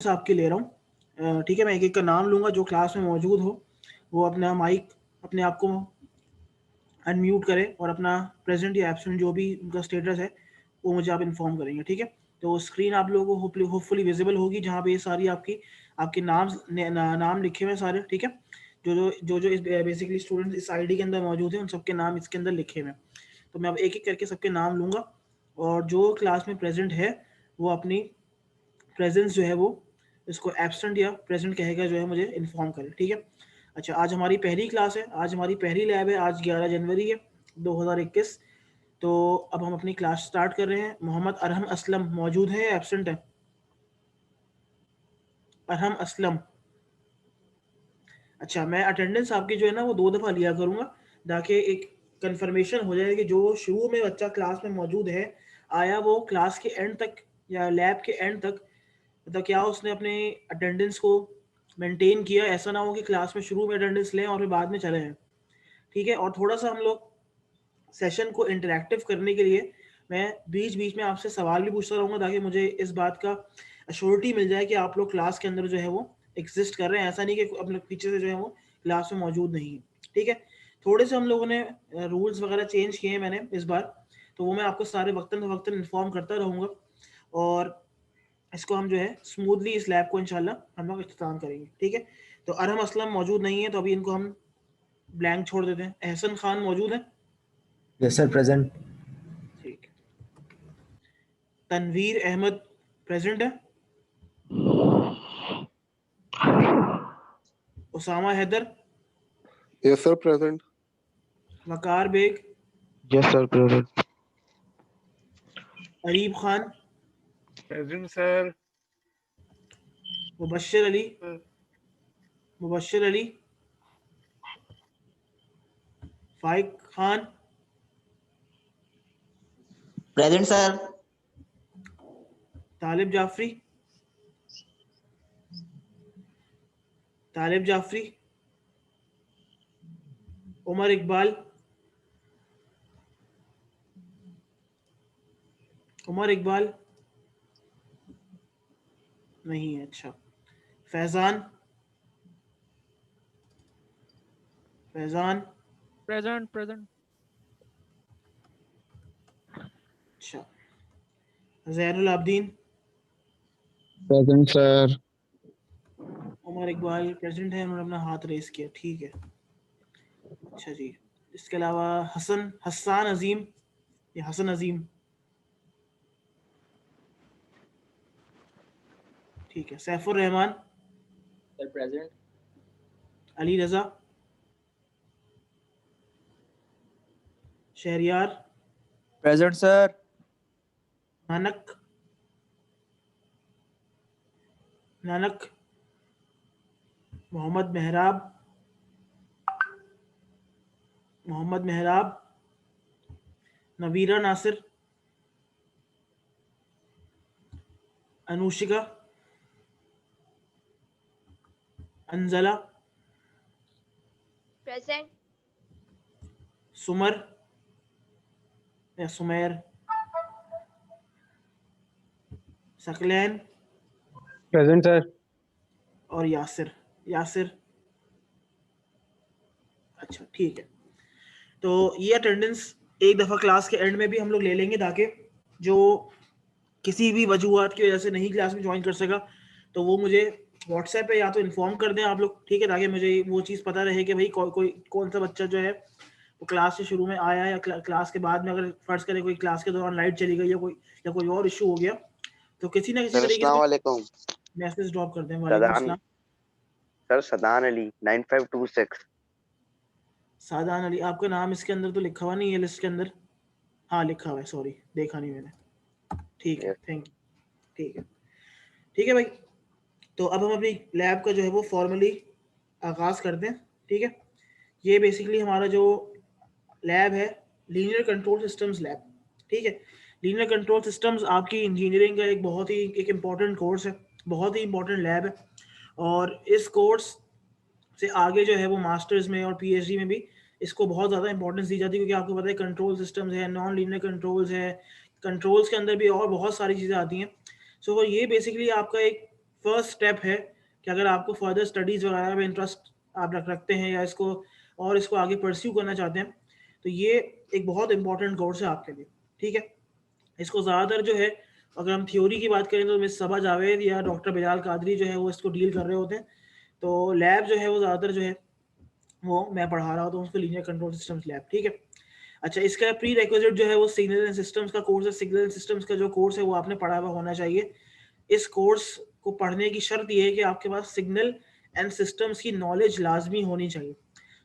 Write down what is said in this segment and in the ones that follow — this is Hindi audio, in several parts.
आपके ले रहा हूँ, ठीक है। मैं एक एक का नाम लूँगा, जो क्लास में मौजूद हो वो अपना माइक अपने आप को अनम्यूट करें और अपना प्रेजेंट या एब्सेंट जो भी उनका स्टेटस है वो मुझे आप इन्फॉर्म करेंगे, ठीक है। तो स्क्रीन आप लोगों को होपफुली विजिबल होगी, जहाँ पे ये सारी आपके नाम लिखे हुए हैं सारे, ठीक है। जो इस बेसिकली स्टूडेंट इस आईडी के अंदर मौजूद हैं उन सबके नाम इसके अंदर लिखे हुए हैं। तो मैं अब एक एक करके सबके नाम लूँगा और जो क्लास में प्रेजेंट है वो अपनी प्रेजेंस जो है वो इसको एब्सेंट या प्रेजेंट कहेगा जो है मुझे इन्फॉर्म करे, ठीक है। अच्छा, आज हमारी पहली क्लास है, आज हमारी पहली लैब है, आज 11 जनवरी है 2021। तो अब हम अपनी क्लास स्टार्ट कर रहे हैं। मोहम्मद अरहम असलम मौजूद है या एब्सेंट है? अरहम असलम। अच्छा, मैं अटेंडेंस आपकी जो है ना वो 2 दफ़ा लिया करूँगा, ताकि एक कंफर्मेशन हो जाए कि जो शुरू में बच्चा क्लास में मौजूद है आया वो क्लास के एंड तक या लैब के एंड तक, मतलब क्या उसने अपने अटेंडेंस को मेंटेन किया। ऐसा ना हो कि क्लास में शुरू में अटेंडेंस लें और फिर बाद में चले जाएं, ठीक है। और थोड़ा सा हम लोग सेशन को इंटरेक्टिव करने के लिए मैं बीच बीच में आपसे सवाल भी पूछता रहूँगा, ताकि मुझे इस बात का अश्योरिटी मिल जाए कि आप लोग क्लास के अंदर जो है वो एग्जिस्ट कर रहे हैं। ऐसा नहीं कि अपने पीछे से जो है वो क्लास में मौजूद नहीं है, ठीक है। थोड़े से हम लोगों ने रूल्स वगैरह चेंज किए हैं मैंने इस बार, तो वो मैं आपको सारे वक्तन इन्फॉर्म करता रहूँगा और इसको हम जो है स्मूथली इस लैब को इंशाल्लाह हम लोग इख्तिताम करेंगे, ठीक है। तो अरहम असलम मौजूद नहीं है, तो अभी इनको हम ब्लैंक छोड़ देते हैं। एहसन खान मौजूद है? Yes sir, present. ठीक है। तनवीर अहमद प्रेजेंट है? Usama Haider? Yes sir, present. Waqar Baig? Yes sir, present. Areeb Khan? Present sir. Mubashir Ali? Mubashir Ali? Faiq Khan? Present sir. Talib Jafri? Talib Jafri? Umar Iqbal? Umar Iqbal नहीं है, अच्छा। फैजान? फैजान? Present present. अच्छा। Zainul Abideen? Present sir. Umar Iqbal present है, उन्होंने अपना हाथ रेस किया, ठीक है। अच्छा जी, इसके अलावा हसन अजीम या हसन अजीम? ठीक है। Saifur Rehman? Sir present. Ali Raza? Shehriyar? Present sir. Nanak? Nanak? Mohammad Mehrab? Mohammad Mehrab? Naveera Nasir? Anushika? Anjala? Present. Sumar या सुमेर? सकलैन? Present sir. और यासिर? अच्छा, ठीक है। तो ये अटेंडेंस एक दफ़ा क्लास के एंड में भी हम लोग ले लेंगे, ताकि जो किसी भी वजूहत की वजह से नहीं क्लास में ज्वाइन कर सका तो वो मुझे व्हाट्सएप पे या तो इन्फॉर्म कर दें आप लोग, ठीक है, ताकि मुझे वो चीज़ पता रहे कि भाई कौन सा बच्चा जो है वो क्लास के शुरू में आया या क्लास के बाद में, अगर फर्ज करें कोई क्लास के दौरान लाइट चली गई या कोई और इशू हो गया, तो किसी ना किसी सर तरीके अस्सलाम से वालेकुम। मैसेज ड्रॉप कर दें। वालेकुम अस्सलाम। सर सदान अली 9526। सादान अली, आपका नाम इसके अंदर तो लिखा हुआ नहीं है लिस्ट के अंदर। हाँ लिखा हुआ है, सॉरी देखा नहीं मैंने। ठीक है, थैंक यू। ठीक है भाई, तो अब हम अपनी लैब का जो है वो फॉर्मली आगाज़ करते हैं, ठीक है। ये बेसिकली हमारा जो लैब है लीनियर कंट्रोल सिस्टम्स लैब, ठीक है। लीनियर कंट्रोल सिस्टम्स आपकी इंजीनियरिंग का एक बहुत ही इम्पॉर्टेंट कोर्स है, बहुत ही इम्पॉर्टेंट लैब है। और इस कोर्स से आगे जो है वो मास्टर्स में और पीएचडी में भी इसको बहुत ज़्यादा इंपॉर्टेंस दी जाती है, क्योंकि आपको पता है कंट्रोल सिस्टम्स है, नॉन लीनियर कंट्रोल्स है, कंट्रोल्स के अंदर भी और बहुत सारी चीज़ें आती हैं। सो ये बेसिकली आपका एक फर्स्ट स्टेप है कि अगर आपको फर्दर स्टडीज़ वगैरह में इंटरेस्ट आप रखते हैं या इसको आगे परस्यू करना चाहते हैं, तो ये एक बहुत इंपॉर्टेंट कोर्स है आपके लिए, ठीक है। इसको ज़्यादातर जो है, अगर हम थ्योरी की बात करें तो मिस सबा जावेद या डॉक्टर बिलाल कादरी जो है वो इसको डील कर रहे होते हैं। तो लैब जो है वो ज़्यादातर जो है वो मैं पढ़ा रहा होता हूँ उसको, लीनियर कंट्रोल सिस्टम्स लैब, ठीक है। अच्छा, इसका प्री रिक्विजिट जो है वो सिग्नल एंड सिस्टम्स का कोर्स है। सिग्नल एंड सिस्टम्स का जो कोर्स है वो आपने पढ़ा हुआ होना चाहिए। इस कोर्स को पढ़ने की शर्त ये है कि आपके पास सिग्नल एंड सिस्टम्स की नॉलेज लाजमी होनी चाहिए।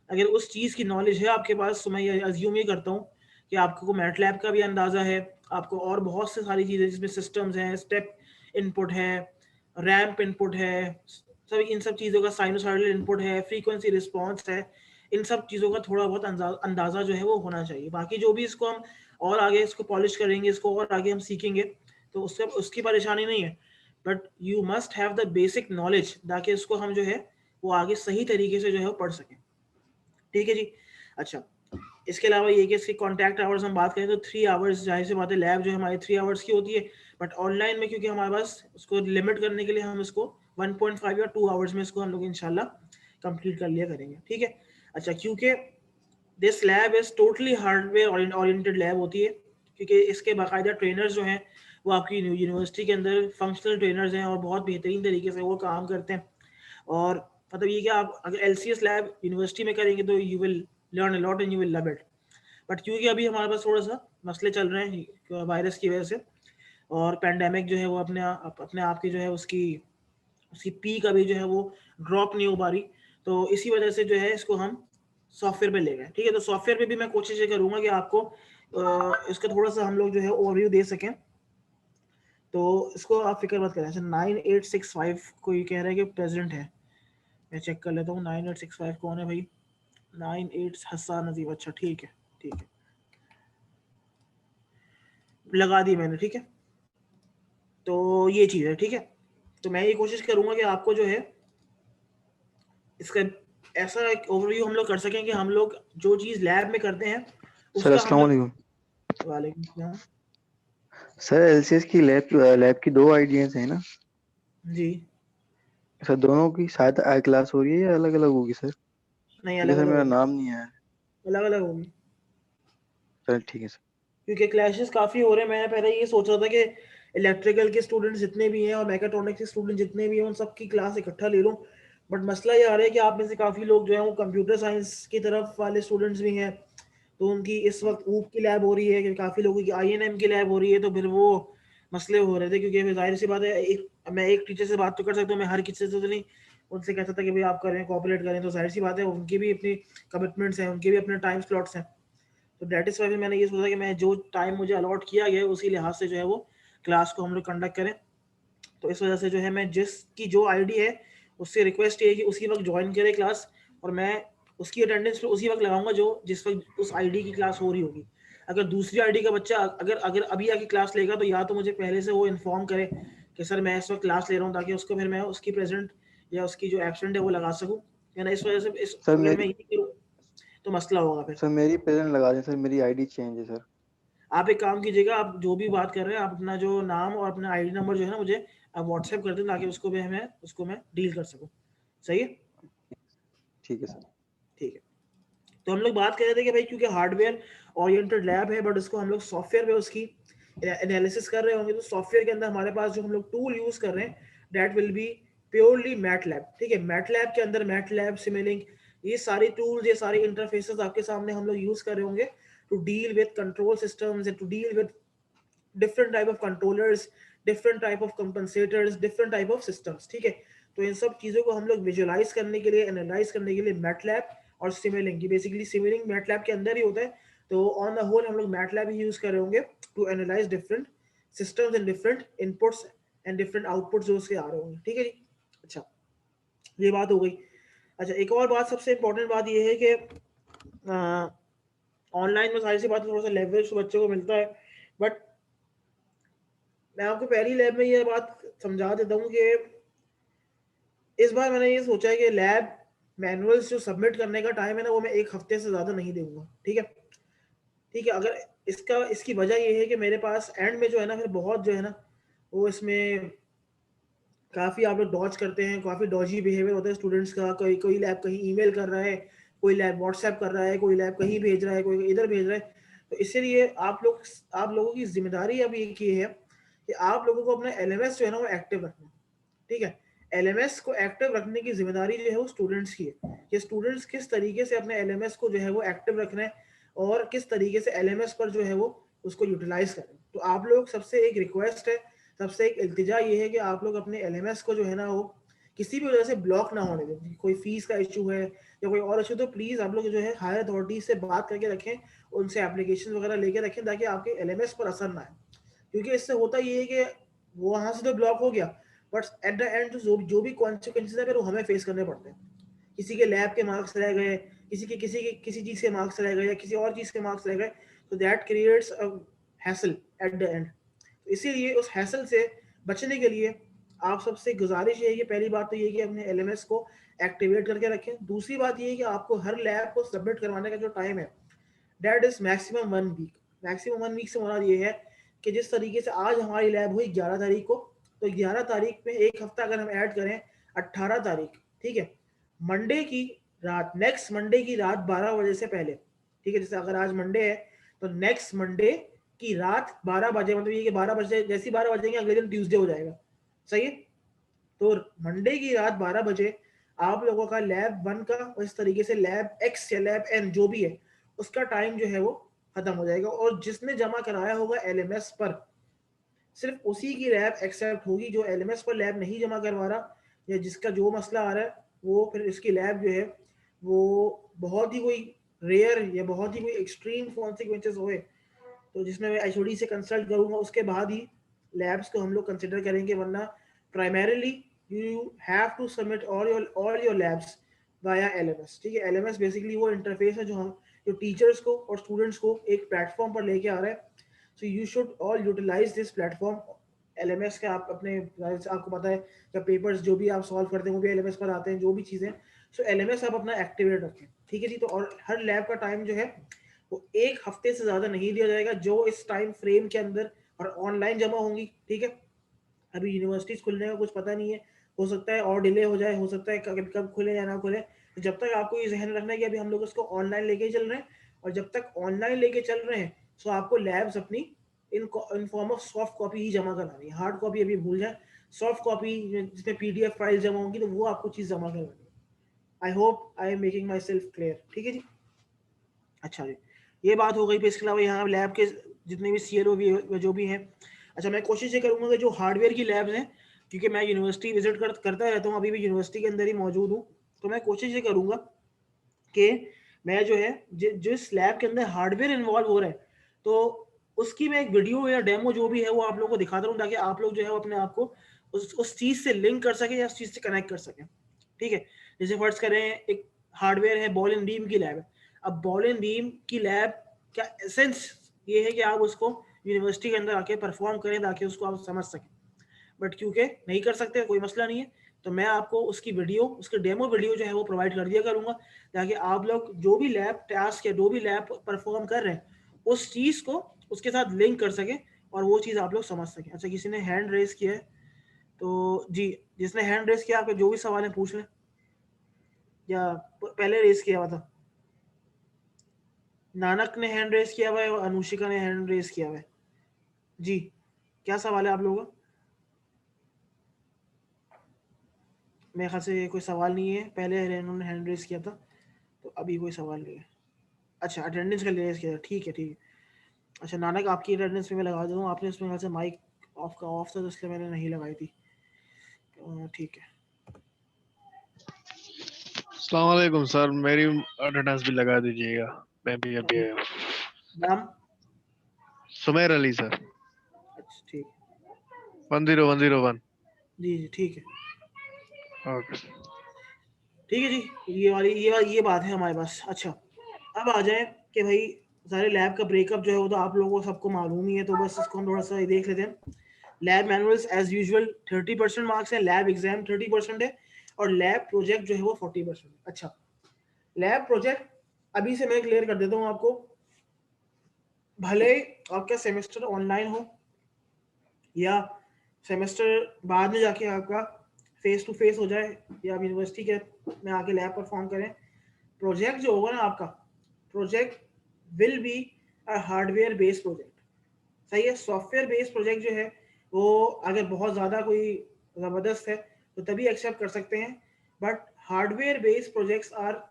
अगर उस चीज़ की नॉलेज है आपके पास, तो मैं ये अज्यूम ही करता हूँ कि आपको मैटलैब का भी अंदाज़ा है, आपको और बहुत से सारी चीज़ें जिसमें सिस्टम्स हैं, स्टेप इनपुट है, रैम्प इनपुट है, सब इन सब चीज़ों का साइनोसॉइडल इनपुट है, फ्रीक्वेंसी रिस्पॉन्स है, इन सब चीज़ों का थोड़ा बहुत अंदाज़ा जो है वो होना चाहिए। बाकी जो भी इसको हम और आगे इसको पॉलिश करेंगे, इसको और आगे हम सीखेंगे, तो उसकी परेशानी नहीं है, but you must have the basic knowledge ताकि इसको हम जो है वो आगे सही तरीके से जो है वो पढ़ सकें, ठीक है जी। अच्छा, इसके अलावा ये कि इसके कॉन्टैक्ट आवर्स हम बात करें तो 3 आवर्स, जाहिर सी बात है लैब जो है हमारी 3 आवर्स की होती है, बट ऑनलाइन में क्योंकि हमारे पास उसको लिमिट करने के लिए हम इसको 1.5 या 2 आवर्स में इसको हम लोग इंशाल्लाह कंप्लीट कर लिया करेंगे, ठीक है। अच्छा, क्योंकि this lab is totally hardware oriented lab होती है, क्योंकि इसके बाकायदा ट्रेनर्स जो हैं वो आपकी यूनिवर्सिटी के अंदर फंक्शनल ट्रेनर्स हैं और बहुत बेहतरीन तरीके से वो काम करते हैं। और मतलब ये कि आप अगर LCS लैब यूनिवर्सिटी में करेंगे तो you will learn a lot and you will love it. But क्योंकि अभी हमारे पास थोड़ा सा मसले चल रहे हैं वायरस की वजह से, और पैंडेमिक जो है वो अपने आप की जो है उसकी पीक अभी जो है वो ड्रॉप नहीं हो पा रही, तो इसी वजह से जो है इसको हम सॉफ्टवेयर पे ले गए, ठीक है। तो सॉफ्टवेयर पे भी मैं कोशिश ये करूंगा कि आपको इसका थोड़ा सा हम लोग जो है ओवरव्यू दे सकें, तो इसको आप फिक्र मत करें। अच्छा, 9865 कोई कह रहा है कि प्रेसिडेंट है, मैं चेक कर लेता हूँ 9865 कौन है भाई। 98 हसन नजीब, अच्छा ठीक है, ठीक है, लगा दी मैंने, ठीक है। तो ये चीज़ है, ठीक है। तो मैं ये कोशिश करूंगा कि आपको जो है इसका ऐसा एक ओवरव्यू हम लोग कर सकें कि हम लोग जो चीज़ लैब में करते हैं सर उसका हम अस्सलाम लोग। वालेकुम। वालेकुम सलाम। सर LCS की लैब की 2 आइडियाज है ना जी, सर, दोनों की शायद आई क्लास हो रही है या अलग अलग होगी सर? नहीं ठीक है अलग सर, अलग मेरा होगी, नाम नहीं आया। अलग अलग होगी, सर ठीक है सर। क्योंकि क्लैशेस काफ़ी हो रहे हैं। मैंने पहले ये सोच रहा था कि इलेक्ट्रिकल के स्टूडेंट्स जितने भी हैं और मैकेट्रॉनिक्स के स्टूडेंट जितने भी हैं उन सब की क्लास इकट्ठा ले लूँ, बट मसला ये आ रहा है कि आप में से काफ़ी लोग जो है वो कंप्यूटर साइंस की तरफ वाले स्टूडेंट्स भी हैं, तो उनकी इस वक्त ऊप की लैब हो रही है, कि काफ़ी लोगों की INM की लैब हो रही है, तो फिर वो मसले हो रहे थे। क्योंकि फिर जाहिर सी बात है, मैं एक टीचर से बात तो कर सकता हूँ, मैं हर किसी से तो नहीं उनसे कहता था कि भाई आप करें, कॉपरेट करें, तो जाहिर सी बात है उनकी भी अपनी कमिटमेंट्स हैं, उनके भी अपने टाइम स्लॉट्स हैं। तो डेट इज वाई मैंने ये सोचा कि मैं जो टाइम मुझे अलॉट किया गया है उसी लिहाज से जो है वो क्लास को हम लोग कंडक्ट करें। तो इस वजह से जो है मैं जिसकी जो आईडी है उससे रिक्वेस्ट ये है कि उसी वक्त ज्वाइन करे क्लास, और मैं उसकी अटेंडेंस पे उसी वक्त लगाऊंगा जो जिस वक्त उस आईडी की क्लास हो रही होगी। अगर दूसरी आईडी का बच्चा अगर अगर अभी आके क्लास लेगा तो या तो मुझे पहले से वो इन्फॉर्म करे कि सर मैं इस वक्त क्लास ले रहा हूँ, ताकि उसको फिर मैं उसकी प्रेजेंट या उसकी जो एब्सेंट है वो लगा सकूँ, या ना इस वजह से सर अगर मैं मेरी ये करूँ तो मसला होगा फिर। सर मेरी प्रेजेंट लगा दें सर, मेरी आईडी चेंज है सर। आप एक काम कीजिएगा, आप जो भी बात कर रहे हैं आप अपना जो नाम और अपना आईडी नंबर जो है ना मुझे आप व्हाट्सएप कर दें, ताकि उसको मैं डील कर सकूं। सही है, ठीक है सर। ठीक है। तो हम लोग बात कर रहे थे कि भाई क्योंकि हार्डवेयर ओरिएंटेड लैब है, बट उसको हम लोग सॉफ्टवेयर पे उसकी एनालिसिस कर रहे होंगे, तो सॉफ्टवेयर के अंदर हमारे पास जो हम लोग टूल यूज कर रहे हैं that will be purely MATLAB, ठीक है। मैटलैब के अंदर मैटलैब, सिमुलिंक, ये सारी टूल्स, ये सारे इंटरफेसेस आपके सामने हम लोग यूज कर रहे होंगे to deal with control systems and to deal with different type of controllers, different type of compensators, different type of systems, ठीक है। तो इन सब चीज़ों को हम लोग विजुअलाइज करने के लिए, एनालाइज करने के लिए मैटलैब और सिमुलिंक, की बेसिकली सिमुलिंक मैटलैब के अंदर ही होता है, तो ऑन द होल हम लोग मैटलैब ही यूज कर रहे होंगे to analyse different systems and different inputs and different outputs जो उसके आ रहे होंगे, ठीक है जी। अच्छा, ये बात हो गई। अच्छा, एक और बात, सबसे इंपॉर्टेंट बात ये है कि ऑनलाइन में सारी सी बातें थोड़ा सा लेवरेज बच्चों को मिलता है, बट मैं आपको पहली लैब में ये बात समझा देता हूँ कि इस बार मैंने ये सोचा है कि लैब मैनुअल्स जो सबमिट करने का टाइम है ना वो मैं 1 हफ्ते से ज़्यादा नहीं दूंगा, ठीक है, ठीक है। अगर इसकी वजह ये है कि मेरे पास एंड में जो है ना फिर बहुत जो है ना वो इसमें काफ़ी आप लोग डॉज करते हैं, काफ़ी डॉजी बिहेवियर होता है स्टूडेंट्स का। कोई लैब कहीं ईमेल कर रहा है, कोई लैब व्हाट्सएप कर रहा है, कोई लैब कहीं भेज रहा है, कोई इधर भेज रहा है। तो इसीलिए आप लोगों की जिम्मेदारी अब ये है कि आप लोगों को अपना एलएमएस जो है ना वो एक्टिव रखना है, ठीक है। एलएमएस को एक्टिव रखने की जिम्मेदारी जो है वो स्टूडेंट्स की है कि स्टूडेंट्स किस तरीके से अपने एलएमएस को जो है वो एक्टिव रखना है और किस तरीके से एलएमएस पर जो है वो उसको यूटिलाइज करें। तो आप लोग सबसे एक रिक्वेस्ट है, सबसे एक इल्तिजा ये है कि आप लोग अपने एलएमएस को जो है ना वो किसी भी वजह से ब्लॉक ना होने दें। कोई फीस का इशू है या कोई और इशू, तो प्लीज़ आप लोग जो है हायर अथॉरिटी से बात करके रखें, उनसे एप्लीकेशन वगैरह लेके रखें ताकि आपके एलएमएस पर असर ना आए। क्योंकि इससे होता ये है कि वो वहाँ से तो ब्लॉक हो गया, बट एट द एंड जो भी कॉन्सिक्वेंसेस है फिर वो हमें फेस करने पड़ते हैं। किसी के लैब के मार्क्स रह गए, किसी चीज़ के मार्क्स रह गए या किसी और चीज़ के मार्क्स रह गए, तो that creates a hassle at the end. तो इसीलिए उस हैसल से बचने के लिए आप सबसे गुजारिश है कि पहली बात तो ये कि अपने एलएमएस को एक्टिवेट करके रखें। दूसरी बात ये है कि आपको हर लैब को सबमिट करवाने का जो टाइम है that is maximum 1 week. Maximum 1 week से मुराद ये है कि जिस तरीके से आज हमारी लैब हुई 11 तारीख को, तो 11 तारीख में एक हफ्ता अगर हम ऐड करें 18 तारीख, ठीक है, मंडे की रात, नेक्स्ट मंडे की रात 12 बजे से पहले, ठीक है। जैसे अगर आज मंडे है तो नेक्स्ट मंडे की रात 12 बजे, मतलब ये कि 12 बजे, जैसे 12 बजेंगे अगले दिन ट्यूसडे हो जाएगा, सही है। तो मंडे की रात 12 बजे आप लोगों का लैब 1 का और इस तरीके से लैब एक्स या लैब एन जो भी है उसका टाइम जो है वो खत्म हो जाएगा। और जिसने जमा कराया होगा एलएमएस पर, सिर्फ उसी की लैब एक्सेप्ट होगी। जो एलएमएस पर लैब नहीं जमा करवा रहा या जिसका जो मसला आ रहा है, वो फिर इसकी लैब जो है वो बहुत ही कोई रेयर या बहुत ही कोई एक्सट्रीम कॉन्सिक्वेंसेस होए तो जिसमें मैं एचओडी से कंसल्ट करूंगा, उसके बाद ही लैब्स को हम लोग कंसिडर करेंगे। वरना primarily you have to submit all your labs via LMS, ठीक है। एलएमएस बेसिकली वो इंटरफेस है जो टीचर्स को और स्टूडेंट्स को एक प्लेटफॉर्म पर लेके आ रहा है। So you should all utilise this platform LMS का। आप अपने, आपको पता है कि पेपर्स जो भी आप सॉल्व करते हैं वो भी एलएमएस पर आते हैं, जो भी चीज़ें। सो एलएमएस आप अपना एक्टिवेट रखें, ठीक है जी। तो और हर लैब का टाइम जो है वो 1 हफ्ते से ज़्यादा नहीं दिया जाएगा, जो इस टाइम फ्रेम के अंदर, और ऑनलाइन जमा होंगी, ठीक है। अभी यूनिवर्सिटीज़ खुलने का कुछ पता नहीं है, हो सकता है और डिले हो जाए, हो सकता है कब खुले या ना खुले। तो जब तक आपको ये जहन रखना है कि अभी हम लोग इसको ऑनलाइन लेके चल रहे हैं, और जब तक ऑनलाइन लेके चल रहे हैं सो आपको लैब्स अपनी in form of soft copy ही जमा करानी है। हार्ड कॉपी अभी भूल जाए, सॉफ्ट कॉपी जिसमें पीडीएफ फाइल जमा होंगी तो वो आपको चीज़ जमा करवानी है। I hope I am making myself clear, ठीक है जी। अच्छा जी, ये बात हो गई। फिर इसके अलावा यहाँ लैब के जितने भी सीएलओ भी जो भी हैं, अच्छा मैं कोशिश ये करूँगा कि जो हार्डवेयर की लैब्स हैं, क्योंकि मैं यूनिवर्सिटी विजिट करता रहता हूँ, अभी भी यूनिवर्सिटी के अंदर ही मौजूद हूँ, तो मैं कोशिश ये करूँगा कि मैं जो है जिस लैब के अंदर हार्डवेयर इन्वॉल्व हो रहा है तो उसकी मैं एक वीडियो या डेमो जो भी है वो आप लोगों को दिखाता रहूँ, ताकि आप लोग जो है वो अपने आप को उस चीज़ से लिंक कर सकें या उस चीज़ से कनेक्ट कर सकें, ठीक है। जैसे फर्ज करें एक हार्डवेयर है, बॉल एंड बीम की लैब है। अब बॉल एंड बीम की लैब का एसेंस ये है कि आप उसको यूनिवर्सिटी के अंदर आके परफॉर्म करें ताकि उसको आप समझ सकें, बट क्योंकि नहीं कर सकते, कोई मसला नहीं है, तो मैं आपको उसकी वीडियो, उसकी डेमो वीडियो जो है वो प्रोवाइड कर दिया करूँगा, ताकि आप लोग जो भी लैब टास्क या जो भी लैब परफॉर्म कर रहे हैं उस चीज़ को उसके साथ लिंक कर सकें और वो चीज़ आप लोग समझ सकें। अच्छा, किसी ने हैंड रेज किया है, तो जी जिसने हैंड रेज किया आपके जो भी सवाल है पूछ लें, या पहले रेज किया हुआ था? नानक ने हैंड रेज किया हुआ है और अनुशिका ने हैंड रेज किया हुआ है। जी क्या सवाल है आप लोगों का? मेरे ख्याल से कोई सवाल नहीं है, पहले इन्होंने हैंड रेज किया था तो अभी कोई सवाल नहीं है। अच्छा, अटेंडेंस का रेज किया था, ठीक है ठीक है। अच्छा नानक, आपकी अटेंडेंस पे मैं लगा दूँ, आपने उसमें ख्याल से माइक ऑफ था तो इसलिए मैंने नहीं लगाई थी, ठीक है। अस्सलाम वालेकुम सर, मेरी अटेंडेंस भी लगा दीजिएगा, मैं भी अभी आया हूँ। नाम? सुमेर अली सर, अच्छा ठीक है, 10101। जी जी ठीक है, ओके ठीक है जी। ये बात है हमारे पास। अच्छा अब आ जाए कि भाई सारे लैब का ब्रेकअप जो है वो तो आप लोगों को सबको मालूम ही है, तो बस इसको हम थोड़ा सा देख लेते हैं। Lab manuals as usual 30% marks है, लैब एग्जाम 30% है, और लैब प्रोजेक्ट जो है वो 40%। अच्छा, लैब प्रोजेक्ट अभी से मैं क्लियर कर देता हूँ आपको, भले आपका सेमेस्टर ऑनलाइन हो या सेमेस्टर बाद में जाके आपका फेस टू फेस हो जाए या आप यूनिवर्सिटी के में आके लैब परफॉर्म करें, प्रोजेक्ट जो होगा ना आपका, project will be a hardware based project. सही है, सॉफ्टवेयर बेस्ड प्रोजेक्ट जो है वो अगर बहुत ज़्यादा कोई ज़बरदस्त है तो तभी एक्सेप्ट कर सकते हैं, but hardware based projects are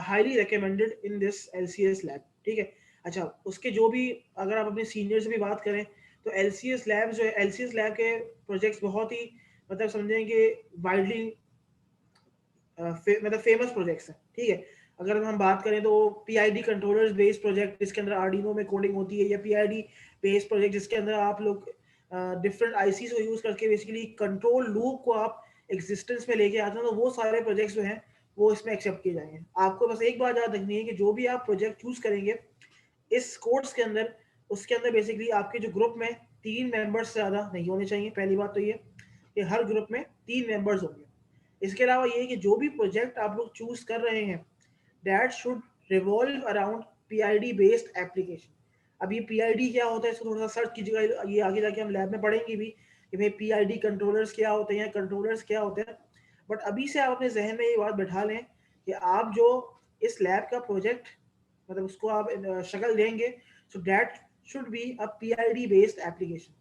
highly recommended in this LCS lab. ठीक है, अच्छा उसके जो भी अगर आप अपने सीनियर से भी बात करें तो LCS लैब जो है, LCS लैब के प्रोजेक्ट्स बहुत ही मतलब समझें कि वाइडली मतलब फेमस प्रोजेक्ट्स हैं। ठीक है, अगर हम बात करें तो PID कंट्रोलर्स बेस्ड प्रोजेक्ट जिसके अंदर आर्डिनो में कोडिंग होती है, या PID बेस्ड प्रोजेक्ट जिसके अंदर आप लोग डिफरेंट आईसीज को यूज करके बेसिकली कंट्रोल लूप को आप एग्जिस्टेंस में लेके आते हैं, तो वो सारे प्रोजेक्ट्स जो हैं वो इसमें एक्सेप्ट किए जाएंगे। आपको बस एक बात याद रखनी है कि जो भी आप प्रोजेक्ट चूज करेंगे इस कोर्स के अंदर, उसके अंदर बेसिकली आपके जो ग्रुप में 3 मेंबर्स से ज़्यादा नहीं होने चाहिए। पहली बात तो ये कि हर ग्रुप में 3 मेंबर्स होंगे। इसके अलावा ये कि जो भी प्रोजेक्ट आप लोग चूज कर रहे हैं that should revolve around PID based application. अब ये PID क्या होता है इसको थोड़ा सा सर्च कीजिएगा, ये आगे जाके हम लैब में पढ़ेंगे भी कि भाई PID कंट्रोलर्स क्या होते हैं, कंट्रोलर्स क्या होते हैं। बट अभी से आप अपने जहन में ये बात बैठा लें कि आप जो इस लैब का प्रोजेक्ट मतलब उसको आप शक्ल देंगे, so that should be a PID based application.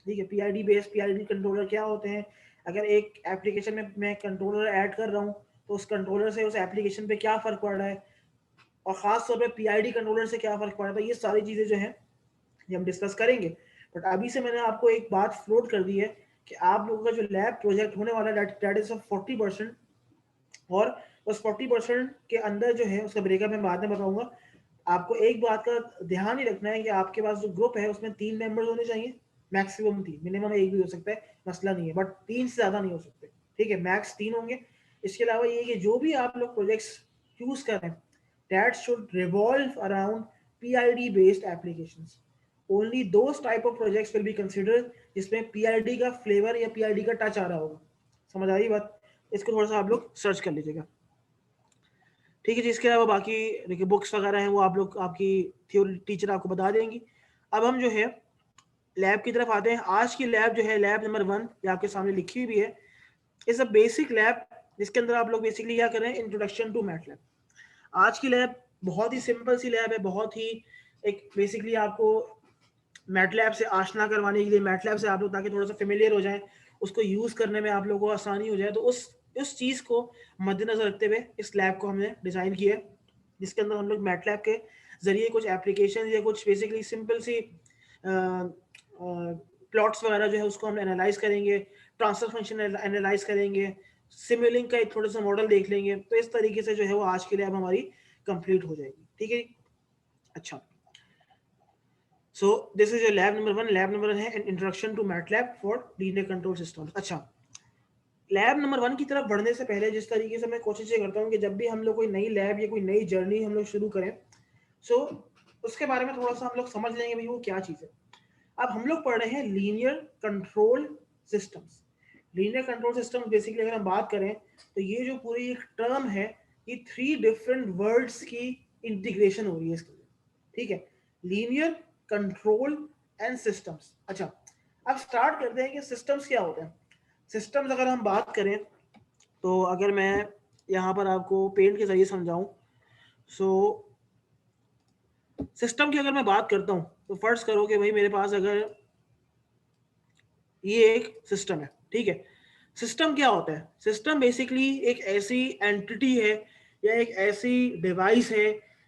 ठीक है, PID कंट्रोलर क्या होते हैं, अगर एक एप्लीकेशन में मैं कंट्रोलर ऐड कर रहा हूँ तो उस कंट्रोलर से उस एप्लीकेशन पे क्या फ़र्क पड़ रहा है, और ख़ास तौर पे PID कंट्रोलर से क्या फ़र्क पड़ रहा है, ये सारी चीज़ें जो हैं ये हम डिस्कस करेंगे। बट अभी से मैंने आपको एक बात फ्लोट कर दी है कि आप लोगों का जो लैब प्रोजेक्ट होने वाला है दैट इज़ 40%, और उस 40% के अंदर जो है उसका ब्रेकअप मैं बाद में बताऊँगा। आपको एक बात का ध्यान ही रखना है कि आपके पास जो ग्रुप है उसमें 3 मेंबर्स होने चाहिए, मैक्सिमम 3, मिनिमम 1 भी हो सकता है, मसला नहीं है, बट 3 से ज़्यादा नहीं हो सकते। ठीक है, मैक्स 3 होंगे। इसके अलावा ये कि जो भी आप लोग प्रोजेक्ट्स चूज करें that should revolve around PID based applications. Only those type of projects will be considered जिसमें PID का फ्लेवर या PID का टच आ रहा होगा। समझ आ रही बात? इसको थोड़ा सा आप लोग सर्च कर लीजिएगा। ठीक है जी, इसके अलावा बाकी देखिए बुक्स वगैरह हैं वो आप लोग आपकी थ्योरी टीचर आपको बता देंगी। अब हम जो है लैब की तरफ आते हैं। आज की लैब जो है लैब नंबर 1 ये आपके सामने लिखी हुई है, इज अ बेसिक लैब जिसके अंदर आप लोग बेसिकली क्या करें, इंट्रोडक्शन टू मैटलैब। आज की लैब बहुत ही सिंपल सी लैब है, बहुत ही एक बेसिकली आपको मैटलैब से आशना करवाने के लिए, मैटलैब से आप लोग ताकि थोड़ा सा फेमिलियर हो जाए, उसको यूज़ करने में आप लोगों को आसानी हो जाए, तो उस चीज़ को मद्देनजर रखते हुए इस लैब को हमने डिज़ाइन किया है, जिसके अंदर हम लोग मैटलैब के ज़रिए कुछ एप्लीकेशन या कुछ बेसिकली सिंपल सी प्लॉट्स वगैरह जो है उसको हम एनालाइज करेंगे, ट्रांसफर फंक्शन एनालाइज करेंगे, सिमुलिंक का एक थोड़ा सा मॉडल देख लेंगे। तो इस तरीके से जो है वो आज की लैब हमारी कंप्लीट हो जाएगी। ठीक है, अच्छा so this is your lab number 1। Lab number 1 है introduction to MATLAB for linear control systems. अच्छा, लैब नंबर 1 की तरफ बढ़ने से पहले जिस तरीके से मैं कोशिश ये करता हूँ कि जब भी हम लोग कोई नई लैब या कोई नई जर्नी हम लोग शुरू करें, सो उसके बारे में थोड़ा सा हम लोग समझ लेंगे भाई वो क्या चीज़ है। अब हम लोग पढ़ रहे हैं linear control systems. Linear control system basically अगर हम बात करें तो ये जो पूरी एक टर्म है ये 3 डिफरेंट वर्ड्स की इंटीग्रेशन हो रही है इसके लिए। ठीक है, लीनियर कंट्रोल एंड सिस्टम्स। अच्छा, अब स्टार्ट करते हैं कि सिस्टम्स क्या होते हैं। सिस्टम्स अगर हम बात करें तो अगर मैं यहाँ पर आपको पेंट के जरिए समझाऊं, सो सिस्टम की अगर मैं बात करता हूँ तो फर्ज करो कि भाई मेरे पास अगर ये एक सिस्टम है। ठीक है, सिस्टम क्या होता है, सिस्टम बेसिकली एक ऐसी एंटिटी है या एक ऐसी डिवाइस है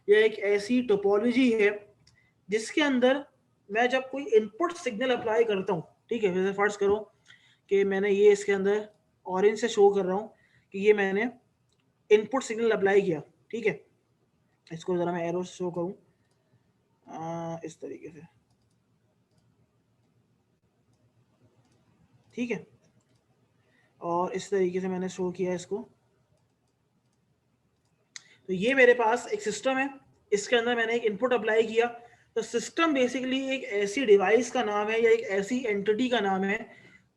या एक ऐसी टोपोलॉजी है जिसके अंदर मैं जब कोई इनपुट सिग्नल अप्लाई करता हूँ, ठीक है, जैसे फर्ज करो कि मैंने ये इसके अंदर ऑरेंज से शो कर रहा हूँ कि ये मैंने इनपुट सिग्नल अप्लाई किया। ठीक है, इसको ज़रा मैं एरो से शो करूँ इस तरीके से। ठीक है, और इस तरीके से मैंने शो किया इसको। तो ये मेरे पास एक सिस्टम है, इसके अंदर मैंने एक इनपुट अप्लाई किया। तो सिस्टम बेसिकली एक ऐसी डिवाइस का नाम है या एक ऐसी एंटिटी का नाम है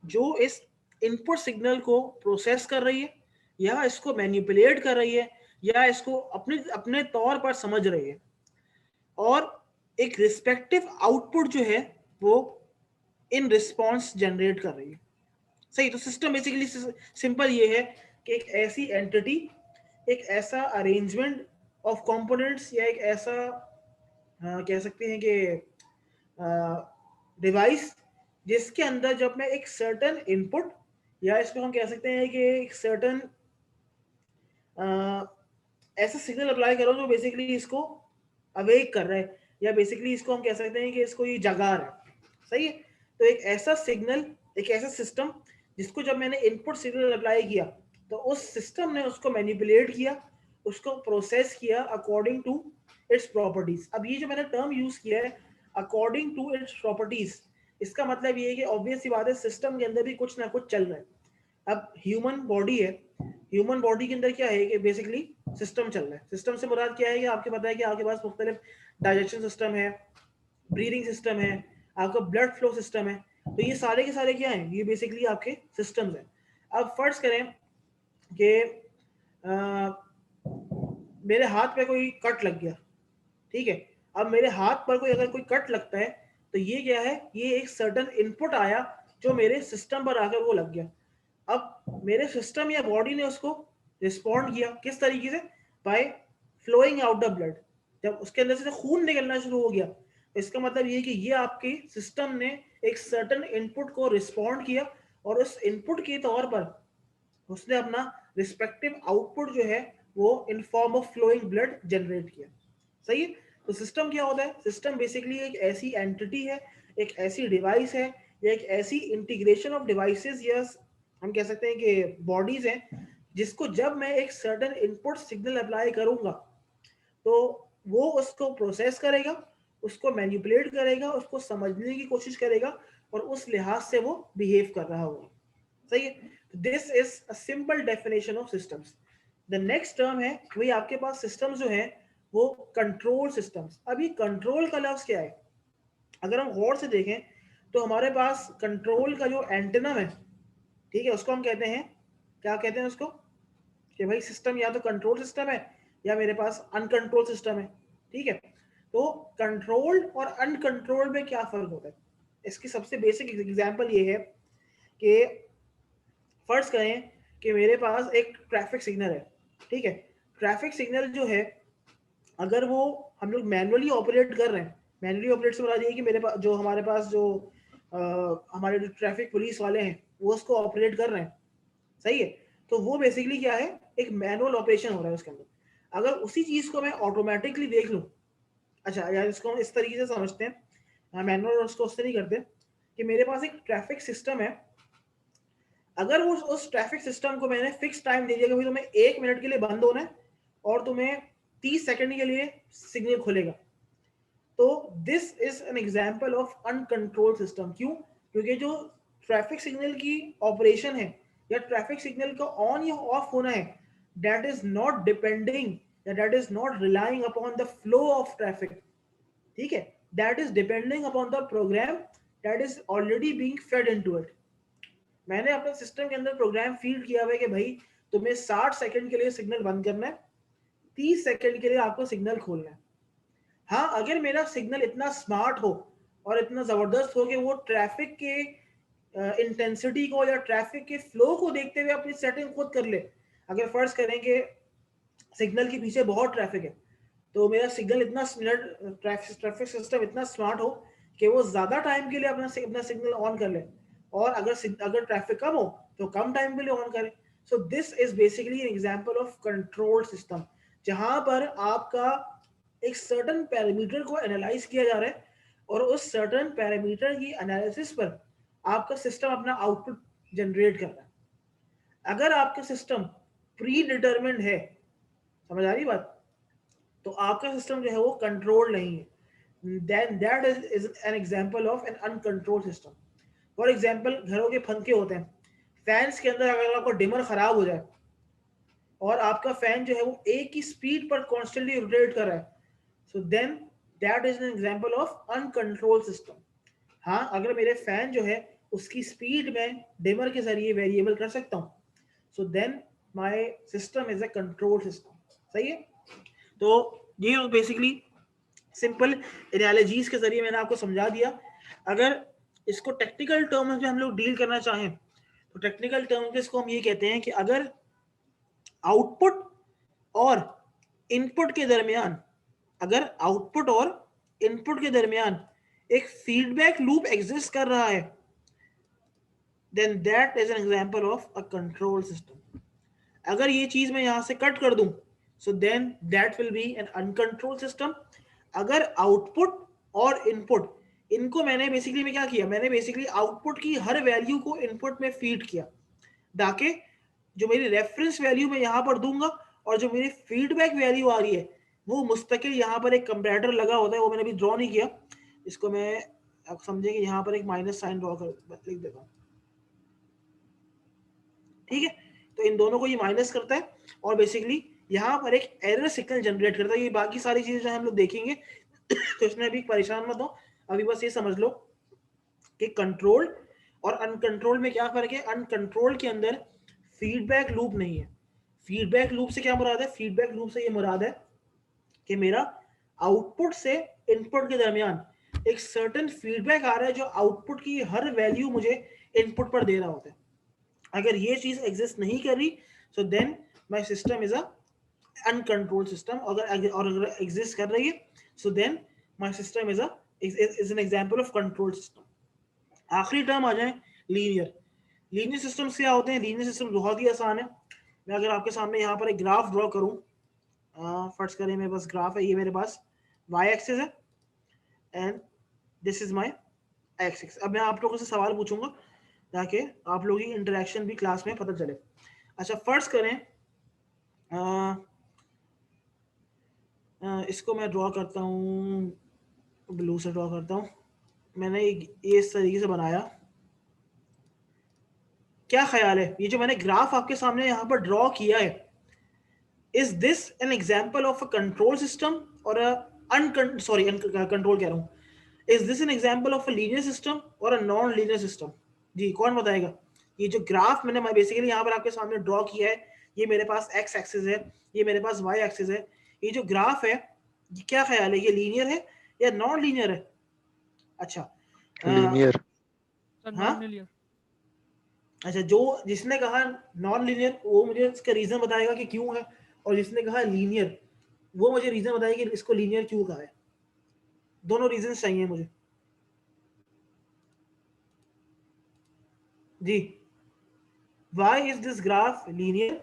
जो इस इनपुट सिग्नल को प्रोसेस कर रही है या इसको मैनिपुलेट कर रही है या इसको अपने अपने तौर पर समझ रही है, और एक रिस्पेक्टिव आउटपुट जो है वो इन रिस्पॉन्स जनरेट कर रही है। सही। तो सिस्टम बेसिकली सिंपल ये है कि एक ऐसी एंटिटी, एक ऐसा अरेंजमेंट ऑफ कंपोनेंट्स, या एक ऐसा कह सकते हैं कि डिवाइस जिसके अंदर जब मैं एक सर्टेन इनपुट, या इसको हम कह सकते हैं कि एक सर्टेन ऐसा सिग्नल अप्लाई करो जो बेसिकली इसको अवेक कर रहा है, या बेसिकली इसको हम कह सकते हैं कि इसको ये जगा रहा है। सही है। तो एक ऐसा सिग्नल, एक ऐसा सिस्टम जिसको जब मैंने इनपुट सिग्नल अप्लाई किया तो उस सिस्टम ने उसको मैनिपुलेट किया, उसको प्रोसेस किया अकॉर्डिंग टू इट्स प्रॉपर्टीज। अब ये जो मैंने टर्म यूज किया है अकॉर्डिंग टू इट्स प्रॉपर्टीज, इसका मतलब ये है कि ऑब्वियस सी बात है सिस्टम के अंदर भी कुछ ना कुछ चल रहा है। अब ह्यूमन बॉडी है, ह्यूमन बॉडी के अंदर क्या है कि बेसिकली सिस्टम चल रहा है। सिस्टम से मुराद क्या है कि आपको पता है कि आपके पास मुख्तलिफ डाइजेशन सिस्टम है, ब्रीदिंग सिस्टम है, आपका ब्लड फ्लो सिस्टम है। तो ये सारे के सारे क्या हैं, ये बेसिकली आपके सिस्टम्स हैं। अब फर्ज करें कि मेरे हाथ पे कोई कट लग गया, ठीक है। अब मेरे हाथ पर अगर कोई कट लगता है तो ये क्या है, ये एक सर्टेन इनपुट आया जो मेरे सिस्टम पर आकर वो लग गया। अब मेरे सिस्टम या बॉडी ने उसको रिस्पॉन्ड किया किस तरीके से, by flowing out the blood. जब उसके अंदर से खून निकलना शुरू हो गया तो इसका मतलब ये कि ये आपके सिस्टम ने एक सर्टेन इनपुट को रिस्पॉन्ड किया और उस इनपुट के तौर पर उसने अपना रिस्पेक्टिव आउटपुट जो है वो in form of flowing blood generate किया। सही है। तो सिस्टम क्या होता है, सिस्टम बेसिकली एक ऐसी एंटिटी है, एक ऐसी डिवाइस है, या एक ऐसी इंटीग्रेशन ऑफ डिवाइसेस, या हम कह सकते हैं कि बॉडीज हैं, जिसको जब मैं एक सर्टेन इनपुट सिग्नल अप्लाई करूंगा तो वो उसको प्रोसेस करेगा, उसको मैनिपुलेट करेगा, उसको समझने की कोशिश करेगा और उस लिहाज से वो बिहेव कर रहा होगा। सही है। This is a simple definition of systems. The next term है वही आपके पास सिस्टम्स जो है वो कंट्रोल सिस्टम्स। अभी कंट्रोल का लफ्ज क्या है, अगर हम गौर से देखें तो हमारे पास कंट्रोल का जो एंटेनम है, ठीक है, उसको हम कहते हैं, क्या कहते हैं उसको, कि भाई सिस्टम या तो कंट्रोल सिस्टम है या मेरे पास अनकंट्रोल सिस्टम है। ठीक है। तो कंट्रोल और अनकंट्रोल में क्या फर्क होता है, इसकी सबसे बेसिक एग्जांपल ये है कि फर्ज करें कि मेरे पास एक ट्रैफिक सिग्नल है, ठीक है। ट्रैफिक सिग्नल जो है अगर वो हम लोग मैनुअली ऑपरेट कर रहे हैं, मैनुअली ऑपरेट से मुराद ये है कि मेरे पास जो हमारे पास जो हमारे जो ट्रैफिक पुलिस वाले हैं वो उसको ऑपरेट कर रहे हैं, सही है। तो वो बेसिकली क्या है, एक मैनुअल ऑपरेशन हो रहा है उसके अंदर। अगर उसी चीज को मैं ऑटोमेटिकली देख लूं, अच्छा यार इसको हम इस तरीके से समझते हैं, मैनुअल उसको उससे नहीं करते, कि मेरे पास एक ट्रैफिक सिस्टम है, अगर वो उस ट्रैफिक सिस्टम को मैंने फिक्स टाइम दे दिया कि भाई तुम्हें 1 मिनट के लिए बंद होना है और तुम्हें 30 सेकंड के लिए सिग्नल खुलेगा, तो this is an example of uncontrolled system. क्यों? क्योंकि जो ट्रैफिक सिग्नल की ऑपरेशन है या ट्रैफिक सिग्नल का ऑन या ऑफ होना है, दैट इज नॉट डिपेंडिंग या that is not relying upon the flow of traffic, ठीक है, that is depending upon the program that is already being fed into it. मैंने अपने सिस्टम के अंदर प्रोग्राम फीड किया हुआ है कि भाई तुम्हें 60 सेकंड के लिए सिग्नल बंद करना है, 30 सेकंड के लिए आपको सिग्नल खोलना है। हाँ, अगर मेरा सिग्नल इतना स्मार्ट हो और इतना जबरदस्त हो कि वो ट्रैफिक के इंटेंसिटी को या ट्रैफिक के फ्लो को देखते हुए अपनी सेटिंग खुद कर ले। अगर फर्ज करें कि सिग्नल के पीछे बहुत ट्रैफिक है तो मेरा सिग्नल इतना ट्रैफिक सिस्टम इतना स्मार्ट हो कि वो ज्यादा टाइम के लिए अपना सिग्नल ऑन कर ले, और अगर ट्रैफिक कम हो तो कम टाइम के लिए ऑन करे। सो this is basically N example of controlled system, जहां पर आपका एक सर्टेन पैरामीटर को एनालाइज किया जा रहा है और उस सर्टेन पैरामीटर की एनालिसिस पर आपका सिस्टम अपना आउटपुट जनरेट कर रहा है। अगर आपका सिस्टम प्री डिटरमिन्ड है, समझ आ रही बात, तो आपका सिस्टम जो है वो कंट्रोल नहीं है, then that is an example of an uncontrolled system. For example घरों के पंखे होते हैं, फैंस के अंदर अगर आपका डिमर खराब हो जाए और आपका फैन जो है वो एक ही स्पीड पर कॉन्स्टेंटली रोटेट कर रहा है, so then that is an example of uncontrolled system. हाँ, अगर मेरे फैन जो है उसकी स्पीड में डिमर के जरिए वेरिएबल कर सकता हूँ, so then my system is a control system. सही है। तो ये बेसिकली सिंपल एनालॉजीज के जरिए मैंने आपको समझा दिया। अगर इसको टेक्निकल टर्म्स में हम लोग डील करना चाहें तो टेक्निकल टर्म में इसको हम ये कहते हैं कि अगर आउटपुट और इनपुट के दरमियान, अगर आउटपुट और इनपुट के दरमियान एक फीडबैक लूप एग्जिस्ट कर रहा है, then that is an example of a control system. अगर ये चीज मैं यहां से कट कर दूं, so then that will be an uncontrolled system. अगर आउटपुट और इनपुट, इनको मैंने बेसिकली में क्या किया, मैंने बेसिकली आउटपुट की हर वैल्यू को इनपुट में फीड किया, ताकि जो मेरी रेफरेंस वैल्यू मैं यहाँ पर दूंगा और जो मेरी फीडबैक वैल्यू आ रही है वो मुस्तकिल यहाँ पर एक कंपैरेटर लगा होता है, वो मैंने अभी ड्रॉ नहीं किया, इसको मैं आप समझे कि यहाँ पर एक माइनस साइन ड्रॉ कर लिख देता हूँ, ठीक है। तो इन दोनों को ये माइनस करता है और बेसिकली यहाँ पर एक एरर सिग्नल जनरेट करता है। ये बाकी सारी चीजें जो हम लोग देखेंगे तो इसमें अभी परेशान मत हो, अभी बस ये समझ लो कि कंट्रोल्ड और अनकंट्रोल्ड में क्या फर्क है। अनकंट्रोल्ड के अंदर फीडबैक लूप नहीं है। फीडबैक लूप से क्या मुराद है, फीडबैक लूप से ये मुराद है कि मेरा आउटपुट से इनपुट के दरमियान एक सर्टेन फीडबैक आ रहा है जो आउटपुट की हर वैल्यू मुझे इनपुट पर दे रहा होता है। अगर ये चीज एग्जिस्ट नहीं कर रही, so then my system is a uncontrolled system. अगर एग्जिस्ट कर रही है, so then my system is an example of control system. आखिरी टर्म आ जाए लीनियर। लीनियर सिस्टम्स क्या होते हैं? लीनियर सिस्टम बहुत ही आसान है। मैं अगर आपके सामने यहाँ पर एक ग्राफ ड्रॉ करूँ, फर्स्ट करें मेरे पास ग्राफ है, ये मेरे पास वाई एक्सिस है and this is my ex axis. अब मैं आप लोगों से सवाल पूछूंगा ताकि आप लोगों की इंटरेक्शन भी क्लास में पता चले। अच्छा, फर्स्ट करें इसको मैं ड्रॉ करता हूँ, ब्लू से ड्रॉ करता हूँ। मैंने ये इस तरीके से बनाया। क्या ख्याल है, ये जो मैंने ग्राफ आपके सामने यहाँ पर ड्रॉ किया है, is this an example of a control system और कंट्रोल कह रहा हूँ, is this an example of a linear system और अ नॉन लीनियर सिस्टम? जी, कौन बताएगा? ये जो ग्राफ मैंने बेसिकली यहाँ पर आपके सामने ड्रॉ किया है, ये मेरे पास एक्स एक्सिस है, ये मेरे पास वाई एक्सिस है। ये जो ग्राफ है, ये क्या ख्याल है, ये लीनियर है या नॉन लीनियर है? अच्छा, लीनियर। सर हाँ? Non linear. अच्छा, जो जिसने कहा नॉन लीनियर वो मुझे इसका रीजन बताएगा कि क्यों है, और जिसने कहा लीनियर वो मुझे रीजन बताएगा कि इसको लीनियर क्यों कहा है। दोनों रीजन चाहिए मुझे। जी, why is this graph linear?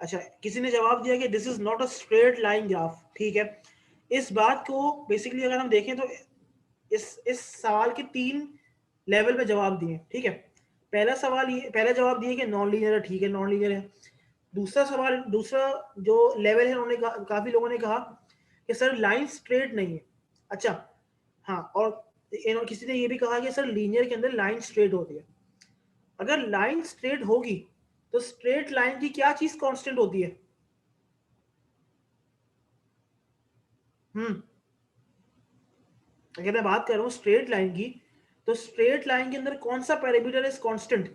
अच्छा, किसी ने जवाब दिया कि this is not a straight line graph. ठीक है, इस बात को बेसिकली अगर हम देखें तो इस सवाल के 3 लेवल पे जवाब दिए। ठीक है, पहला जवाब दिए कि नॉन लीनियर है। ठीक है, नॉन लीनियर है। दूसरा जो लेवल है, उन्होंने काफी लोगों ने कहा कि सर लाइन स्ट्रेट नहीं है। अच्छा, हाँ, और किसी ने ये भी कहा कि सर लीनियर के अंदर लाइन स्ट्रेट होती है। अगर लाइन स्ट्रेट होगी तो स्ट्रेट लाइन की क्या चीज कांस्टेंट होती है? अगर मैं बात कर रहा हूं स्ट्रेट लाइन की, तो स्ट्रेट लाइन के अंदर कौन सा पैरामीटर इज कांस्टेंट?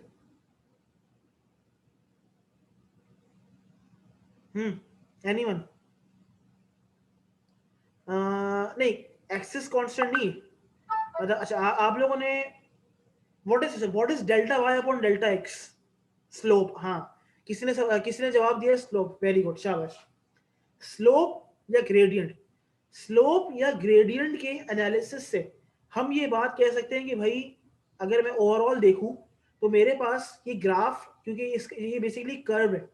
एनीवन? नहीं, एक्सिस कांस्टेंट नहीं। मतलब अच्छा, आप लोगों ने what is delta Y upon delta X? Slope. हाँ, किसी ने जवाब दिया स्लोप। वेरी गुड, शाबाश। स्लोप या ग्रेडियंट? स्लोप या ग्रेडियंट के एनालिसिस से हम ये बात कह सकते हैं कि भाई अगर मैं ओवरऑल देखूं तो मेरे पास ये ग्राफ, क्योंकि ये बेसिकली कर्व है,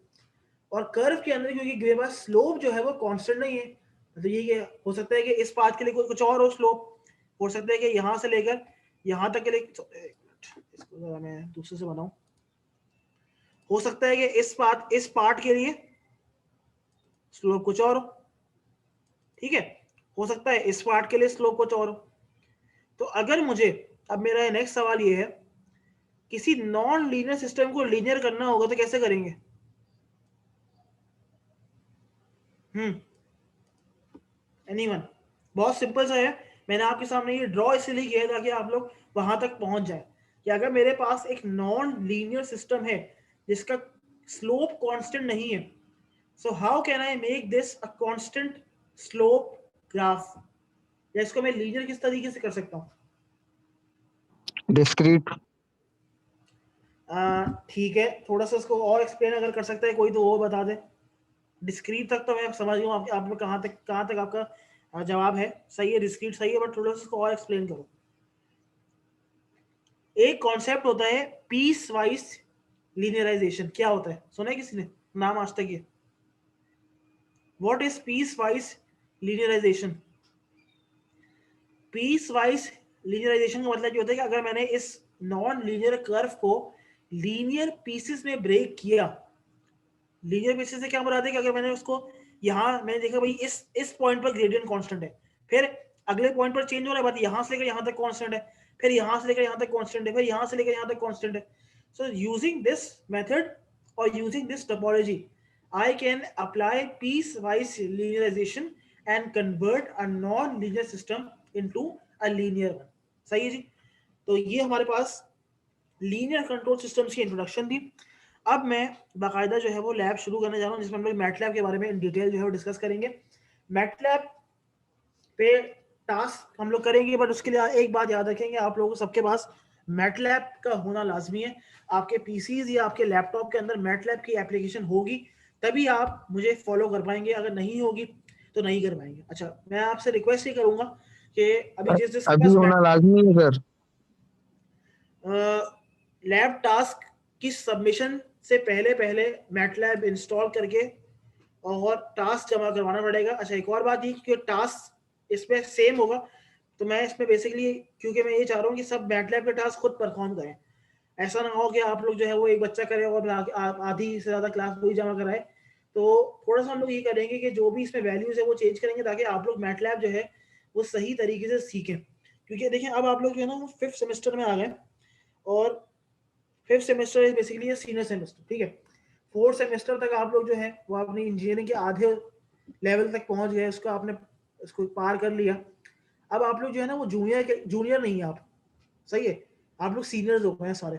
और कर्व के अंदर क्योंकि मेरे पास स्लोप जो है वो कांस्टेंट नहीं है, तो ये हो सकता है कि इस पाथ के लिए कुछ और हो स्लोप, हो सकता है कि यहाँ से लेकर यहाँ तक के लिए, इसको जरा मैं दूसरे से बनाऊं, हो सकता है कि इस पार्ट के लिए स्लोप कुछ और हो। ठीक है, हो सकता है इस पार्ट के लिए स्लोप कुछ और हो। तो अगर मुझे, अब मेरा नेक्स्ट सवाल ये है, किसी नॉन लीनियर सिस्टम को लीनियर करना होगा तो कैसे करेंगे? एनीवन? बहुत सिंपल सा है। मैंने आपके सामने ये ड्रॉ इसलिए किया है ताकि आप लोग वहां तक पहुंच जाए कि अगर मेरे पास एक नॉन लीनियर सिस्टम है जिसका स्लोप कांस्टेंट नहीं है, so how can I make this a constant slope graph? या इसको मैं लीनियर किस तरीके से कर सकता हूँ? डिस्क्रीट। ठीक है, थोड़ा सा इसको और एक्सप्लेन अगर कर सकता है कोई तो वो बता दे। डिस्क्रीट तक तो मैं समझ गया हूँ, आप कहाँ तक आपका जवाब है सही है, डिस्क्रीट सही है, बट थोड़ा सा इसको और एक्सप्लेन करो। एक कॉन्सेप्ट होता है पीस वाइज लीनियराइजेशन, क्या होता है, सुना है किसी ने नाम आज तक ये? What is piecewise linearization? Piecewise linearization का मतलब ये होता है कि अगर मैंने इस नॉन लीनियर कर्व को लीनियर पीसेस में ब्रेक किया, लीनियर पीसेस से क्या मुराद है कि अगर मैंने उसको यहाँ मैंने देखा भाई इस पॉइंट पर ग्रेडियंट कांस्टेंट है, फिर अगले पॉइंट पर चेंज हो रहा है, बात यहाँ से लेकर यहाँ तक कांस्टेंट है, फिर यहाँ से लेकर यहाँ तक कांस्टेंट है, फिर यहाँ से लेकर यहाँ तक कांस्टेंट है। सो यूजिंग दिस मेथड और using this topology I can apply piecewise linearization and convert a non-linear system into a linear one. सही है जी। तो ये हमारे पास लीनियर कंट्रोल सिस्टम्स की इंट्रोडक्शन थी। अब मैं बाकायदा जो है वो लैब शुरू करने जा रहा हूँ जिसमें हम लोग मैटलैब के बारे में इन डिटेल जो है वो डिस्कस करेंगे। मैटलैब पे टास्क हम लोग करेंगे, बट उसके लिए एक बात याद रखेंगे, आप लोगों को सबके पास मैटलैब का होना लाजमी है। आपके पीसीज या आपके लैपटॉप के अंदर मैटलैब की एप्लीकेशन होगी तभी आप मुझे फॉलो कर पाएंगे, अगर नहीं होगी तो नहीं कर पाएंगे। अच्छा, मैं आपसे रिक्वेस्ट ही करूंगा कि अभी जिस अभी होना लाजमी है सर। लैब टास्क की सबमिशन से पहले मैटलैब इंस्टॉल करके और टास्क जमा करवाना पड़ेगा। अच्छा, एक और बात ये कि टास्क इसमें सेम होगा, तो मैं इसमें बेसिकली क्योंकि मैं ये चाह रहा हूँ कि सब मैटलैब के टास्क खुद परफॉर्म करें, ऐसा ना हो कि आप लोग जो है वो एक बच्चा करे और आधी से ज़्यादा क्लास वही जमा कराए। तो थोड़ा सा हम लोग ये करेंगे कि जो भी इसमें वैल्यूज है वो चेंज करेंगे ताकि आप लोग मैटलैब जो है वो सही तरीके से सीखें। क्योंकि देखिए अब आप लोग जो है ना वो 5th सेमेस्टर में आ गए और 5th semester is basically senior semester, ठीक है। 4th सेमेस्टर तक आप लोग जो है वो अपनी इंजीनियरिंग के आधे लेवल तक पहुंच गए, उसको आपने उसको पार कर लिया। अब आप लोग जो है ना वो जूनियर नहीं है आप, सही है, आप लोग सीनियर्स हो गए हैं सारे।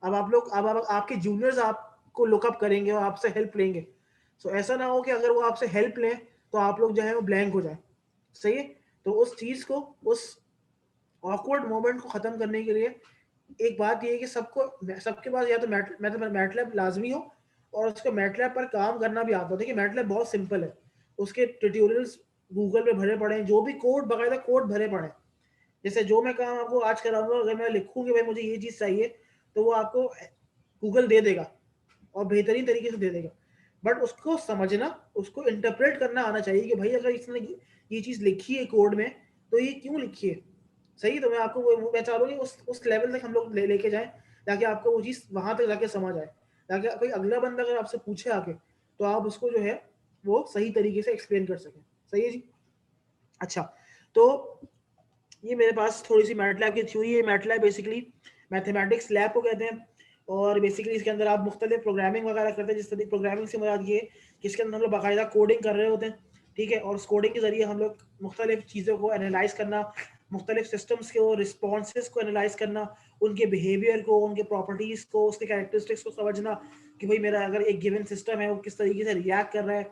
अब आप लोग अब आपके जूनियर्स आपको लुकअप करेंगे और आपसे हेल्प लेंगे। सो ऐसा ना हो कि अगर वो आपसे हेल्प लें तो आप लोग जो है वो ब्लैंक हो जाए, सही है। तो उस चीज़ को, उस ऑकवर्ड मोमेंट को ख़त्म करने के लिए एक बात ये है कि सबके पास या तो मैटलैब लाजमी हो और उसको मैटलैब पर काम करना भी आता हो। देखिए मैटलैब बहुत सिंपल है, उसके ट्यूटोरियल्स गूगल पे भरे पड़े हैं, जो भी कोड बाकायदा कोड भरे पड़े हैं। जैसे जो मैं काम आपको आज कराऊंगा, अगर मैं लिखूँ कि भाई मुझे ये चीज़ चाहिए तो वो आपको गूगल दे देगा और बेहतरीन तरीके से दे देगा, बट उसको समझना, उसको इंटरप्रेट करना आना चाहिए कि भाई अगर इसने ये चीज़ लिखी है कोड में तो ये क्यों लिखी है, सही। तो मैं आपको मैं चाह रहा हूँ उस लेवल तक हम लोग लेके जाएं ताकि आपको वो चीज़ वहां तक जाके समझ आए, ताकि कोई अगला बंदा अगर आपसे पूछे आके तो आप उसको जो है वो सही तरीके से एक्सप्लेन कर सकें, सही है जी। अच्छा, तो ये मेरे पास थोड़ी सी मैटलैब की थ्योरी है। मैटलैब बेसिकली मैथमेटिक्स लैब को कहते हैं और बेसिकली इसके अंदर आप मुख्तलिफ प्रोग्रामिंग वगैरह करते हैं। जिस तरह प्रोग्रामिंग से मुराद ये कि इसके अंदर हम लोग बाकायदा कोडिंग कर रहे होते हैं, ठीक है। और उस कोडिंग के जरिए हम लोग मुख्तलिफ चीज़ों को एनालाइज करना, मुख्तलिफ सिस्टम्स के रिस्पॉन्सेज को एनालाइज करना, उनके बिहेवियर को, उनके प्रॉपर्टीज़ को, उसके कैरेक्टरिस्टिक्स को समझना कि भाई मेरा अगर एक गिवन सिस्टम है वो किस तरीके से रिएक्ट कर रहा है,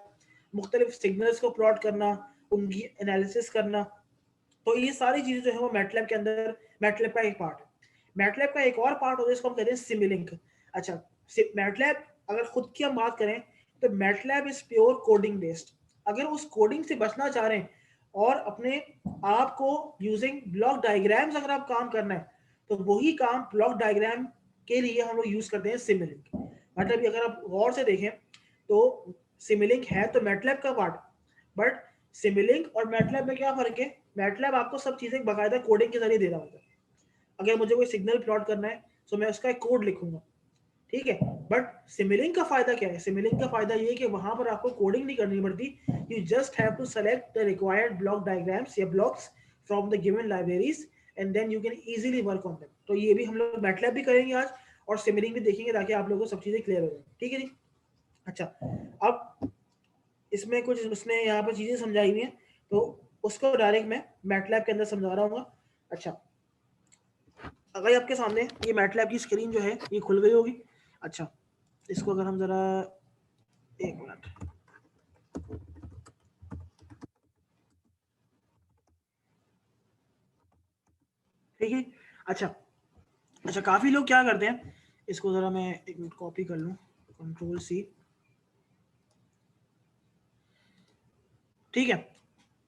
मुख्तलिफ सिग्नल्स को प्लॉट करना, उनकी एनालिसिस करना। तो ये सारी चीजें जो है वो मैटलैब के अंदर, मैटलैब का एक पार्ट है। मैटलैब का एक और पार्ट होता है जिसको हम कहते हैं सिमिलिंक। अच्छा, मैटलैब अगर खुद की हम बात करें तो MATLAB is pure coding based. अगर उस कोडिंग से बचना चाह रहे हैं और अपने आप को यूजिंग ब्लॉक डायग्राम्स अगर आप काम करना है तो वही काम ब्लॉक डायग्राम के लिए हम लोग यूज करते हैं सिमिलिंक। मतलब अगर आप गौर से देखें तो सिमिलिंक है तो मैटलैब का पार्ट, बट सिमिलिंक और मैटलैब में क्या फर्क है? मैटलैब आपको सब चीजें बाकायदा कोडिंग के जरिए दे रहा होता है। अगर मुझे कोई सिग्नल प्लॉट करना है तो मैं उसका एक कोड लिखूंगा, ठीक है। बट सिमिलिंक का फायदा क्या है? सिमिलिंक का फायदा ये है कि वहां पर आपको कोडिंग नहीं करनी पड़ती, you just have to select the required block diagrams या blocks from the given libraries and then you can easily work on them. तो ये भी हम लोग मैटलैब भी करेंगे आज और सिमिलिंक भी देखेंगे ताकि आप लोगों को सब चीजें क्लियर हो जाए, ठीक है जी। अच्छा, अब इसमें कुछ उसने यहाँ पर चीजें समझाई हुई हैं तो उसको डायरेक्ट मैं मैटलैब के अंदर समझा रहा हूँ। अच्छा, अगर आपके सामने ये मैटलैब की स्क्रीन जो है ये खुल गई होगी। अच्छा, इसको अगर हम जरा एक मिनट, ठीक है। अच्छा, काफी लोग क्या करते हैं इसको जरा मैं एक मिनट कॉपी कर लूं, कंट्रोल सी। ठीक है,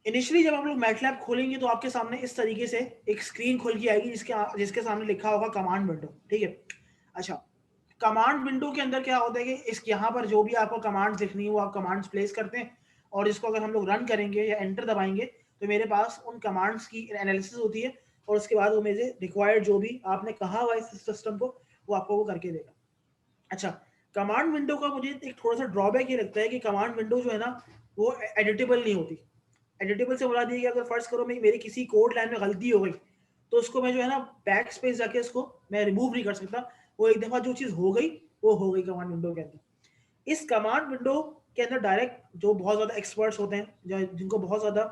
इनिशियली जब आप लोग मैटलैब खोलेंगे तो आपके सामने इस तरीके से एक स्क्रीन खुल के आएगी जिसके सामने लिखा होगा कमांड विंडो। ठीक है, अच्छा, कमांड विंडो के अंदर क्या होता है कि इस यहाँ पर जो भी आपको कमांड्स लिखनी है वो आप कमांड्स प्लेस करते हैं, और इसको अगर हम लोग रन करेंगे या एंटर दबाएंगे तो मेरे पास उन कमांड्स की एनालिसिस होती है, और उसके बाद वो मेरे रिक्वायर्ड जो भी आपने कहा हुआ इस सिस्टम को वो आपको वो करके देगा। अच्छा, कमांड विंडो का मुझे एक थोड़ा सा ड्रॉबैक ये लगता है कि कमांड विंडो जो है ना वो एडिटेबल नहीं होती। एडिटेबल से बोला दिया कि अगर फर्ज करो मेरी किसी कोड लाइन में गलती हो गई तो उसको मैं जो है ना बैक स्पेस जाके उसको मैं रिमूव नहीं कर सकता, वो एक दफा जो चीज हो गई वो हो गई कमांड विंडो के अंदर। इस कमांड विंडो के अंदर डायरेक्ट जो बहुत ज्यादा एक्सपर्ट्स होते हैं, जिनको बहुत ज्यादा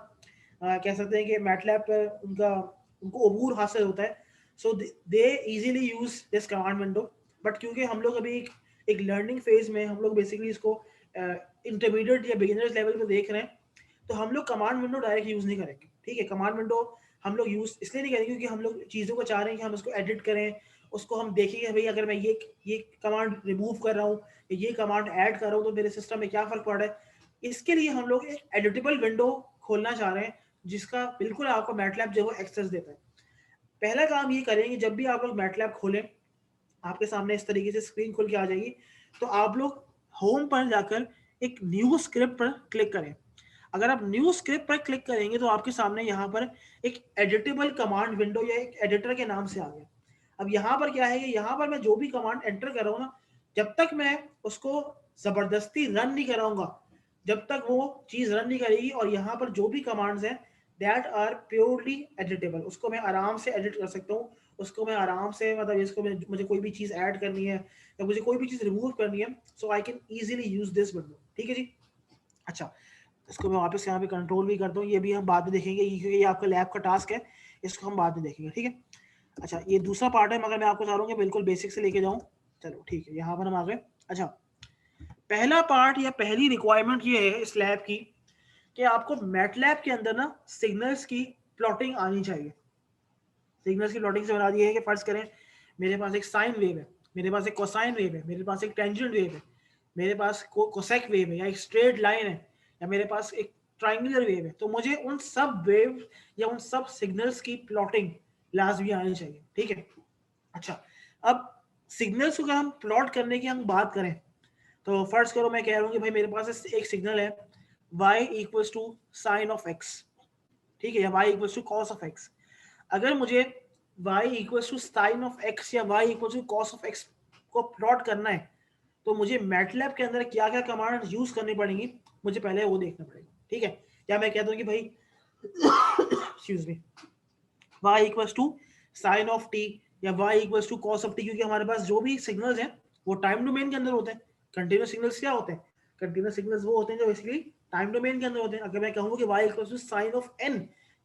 कह सकते हैं कि मैटलैब पर उनको अबूर हासिल होता है, so they easily use this command window. But क्योंकि हम लोग अभी एक लर्निंग फेज में हम लोग बेसिकली इसको इंटरमीडिएट या बिगिनर्स लेवल पे देख रहे हैं, तो हम लोग कमांड विंडो डायरेक्ट यूज नहीं करेंगे। ठीक है, कमांड विंडो हम लोग यूज इसलिए नहीं करेंगे क्योंकि हम लोग चीज़ों को चाह रहे हैं कि हम उसको एडिट करें, उसको हम देखेंगे भाई अगर मैं ये कमांड रिमूव कर रहा हूँ, ये कमांड ऐड कर रहा हूँ तो मेरे सिस्टम में क्या फर्क पड़ रहा है। इसके लिए हम लोग एक एडिटेबल विंडो खोलना चाह रहे हैं जिसका बिल्कुल आपको मैटलैब जो है एक्सेस देता है। पहला काम ये करेंगे, जब भी आप लोग मैटलैब खोलें आपके सामने इस तरीके से स्क्रीन खुल के आ जाएगी, तो आप लोग होम पर जाकर एक न्यू स्क्रिप्ट पर क्लिक करें। अगर आप न्यू स्क्रिप्ट पर क्लिक करेंगे तो आपके सामने यहाँ पर एक एडिटेबल कमांड विंडो या एक एडिटर के नाम से आ गया। अब यहाँ पर क्या है कि यहाँ पर मैं जो भी कमांड एंटर कर रहा हूँ ना, जब तक मैं उसको जबरदस्ती रन नहीं कराऊंगा, जब तक वो चीज रन नहीं करेगी, और यहाँ पर जो भी कमांड्स हैं दैट आर प्योरली एडिटेबल, उसको मैं आराम से एडिट कर सकता हूँ, उसको मैं आराम से मतलब इसको मुझे कोई भी चीज ऐड करनी है या मुझे कोई भी चीज रिमूव करनी है, so I can easily use this window. ठीक है जी, अच्छा, इसको मैं वापस यहाँ पे कंट्रोल भी करता हूँ, ये भी हम बाद में देखेंगे क्योंकि ये आपका लैब का टास्क है, इसको हम बाद में देखेंगे। ठीक है, अच्छा, ये दूसरा पार्ट है मगर मैं आपको चाह रहा हूँ कि बिल्कुल बेसिक से लेके जाऊँ। चलो ठीक है, यहाँ पर हम आ गए। अच्छा, पहला पार्ट या पहली रिक्वायरमेंट ये है इस लैब की कि आपको मैटलैब के अंदर ना सिग्नल्स की प्लॉटिंग आनी चाहिए। सिग्नल्स की प्लॉटिंग से बना दिया है कि फर्ज करें मेरे पास एक साइन वेव है, मेरे पास एक कोसाइन वेव है, मेरे पास एक टेंजेंट वेव है, मेरे पास कोसेक वेव है, या एक स्ट्रेट लाइन है, या मेरे पास एक ट्राइंगुलर वेव है, तो मुझे उन सब वेव या उन सब सिग्नल्स की प्लॉटिंग लाजमी आनी चाहिए। ठीक है, अच्छा, अब सिग्नल्स को अगर हम प्लॉट करने की हम बात करें तो फर्ज करो मैं कह रहा हूँ कि भाई मेरे पास एक सिग्नल है y equals to sine of x, ठीक है, या y equals to cos of x। अगर मुझे y equals to sine of x या y equals to cos of x को प्लॉट करना है तो मुझे मैटलैब के अंदर क्या क्या कमांड यूज करनी पड़ेंगी, मुझे पहले वो देखना पड़ेगा। ठीक है, या मैं कहता हूँ कि भाई excuse me, y equals to sine of t या y equals to cos of t, क्योंकि हमारे पास जो भी सिग्नल्स हैं वो टाइम डोमेन के अंदर होते हैं। कंटीन्यूअस सिग्नल्स क्या होते हैं? कंटीन्यूअस सिग्नल्स वो होते हैं जो बेसिकली टाइम डोमेन के अंदर होते हैं। अगर मैं कहूँ कि y equals to sine of n,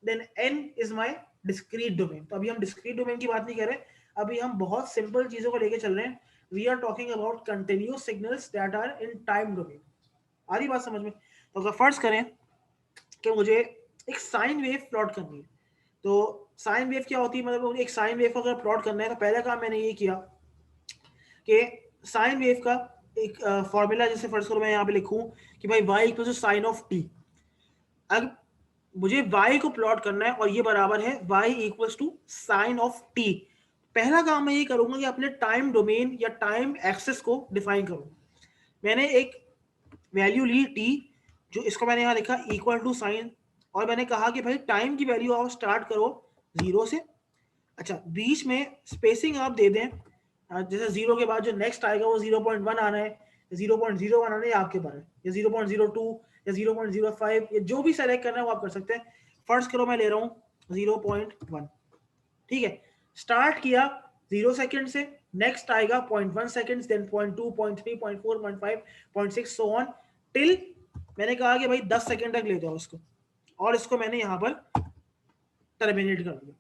then n is my discrete domain. तो अभी हम डिस्क्रीट डोमेन की बात नहीं कर रहे, अभी हम बहुत सिंपल चीजों को लेके चल रहे हैं। We are talking about continuous signals that are in time domain. आ रही बात समझ में? तो अगर फर्ज करें कि मुझे एक साइन वेव प्लॉट करनी है, तो साइन वेव क्या होती है, मतलब एक साइन वेव को अगर प्लॉट करना है तो पहला काम मैंने ये किया कि साइन वेव का एक फॉर्मूला, जैसे फर्ज करो मैं यहाँ पे लिखूं कि भाई y equal to sine of t। अब मुझे y को प्लॉट करना है और ये बराबर है y equal to sine of t। पहला काम मैं ये करूंगा कि अपने टाइम डोमेन या टाइम एक्सेस को डिफाइन करूंगा। मैंने एक वैल्यू ली t, जो इसको मैंने यहाँ लिखा इक्वल टू साइन, और मैंने कहा कि भाई टाइम की वैल्यू आप स्टार्ट करो 0 से। अच्छा, बीच में स्पेसिंग आप दे दें, जैसे 0 के बाद जो नेक्स्ट आएगा वो 0.1 आना है, 0.01 आना है, आपके पास है, या 0.02 या 0.05, या जो भी सेलेक्ट करना है वो आप कर सकते हैं। फर्ज करो मैं ले रहा हूँ 0.1। ठीक है, स्टार्ट किया 0 सेकंड से, नेक्स्ट आएगा 0.1 second, then 0.2, 0.3, 0.4, 0.5, 0.6 so on till मैंने कहा कि भाई 10 सेकंड तक ले जाओ इसको, और इसको मैंने यहाँ पर टर्मिनेट कर दिया।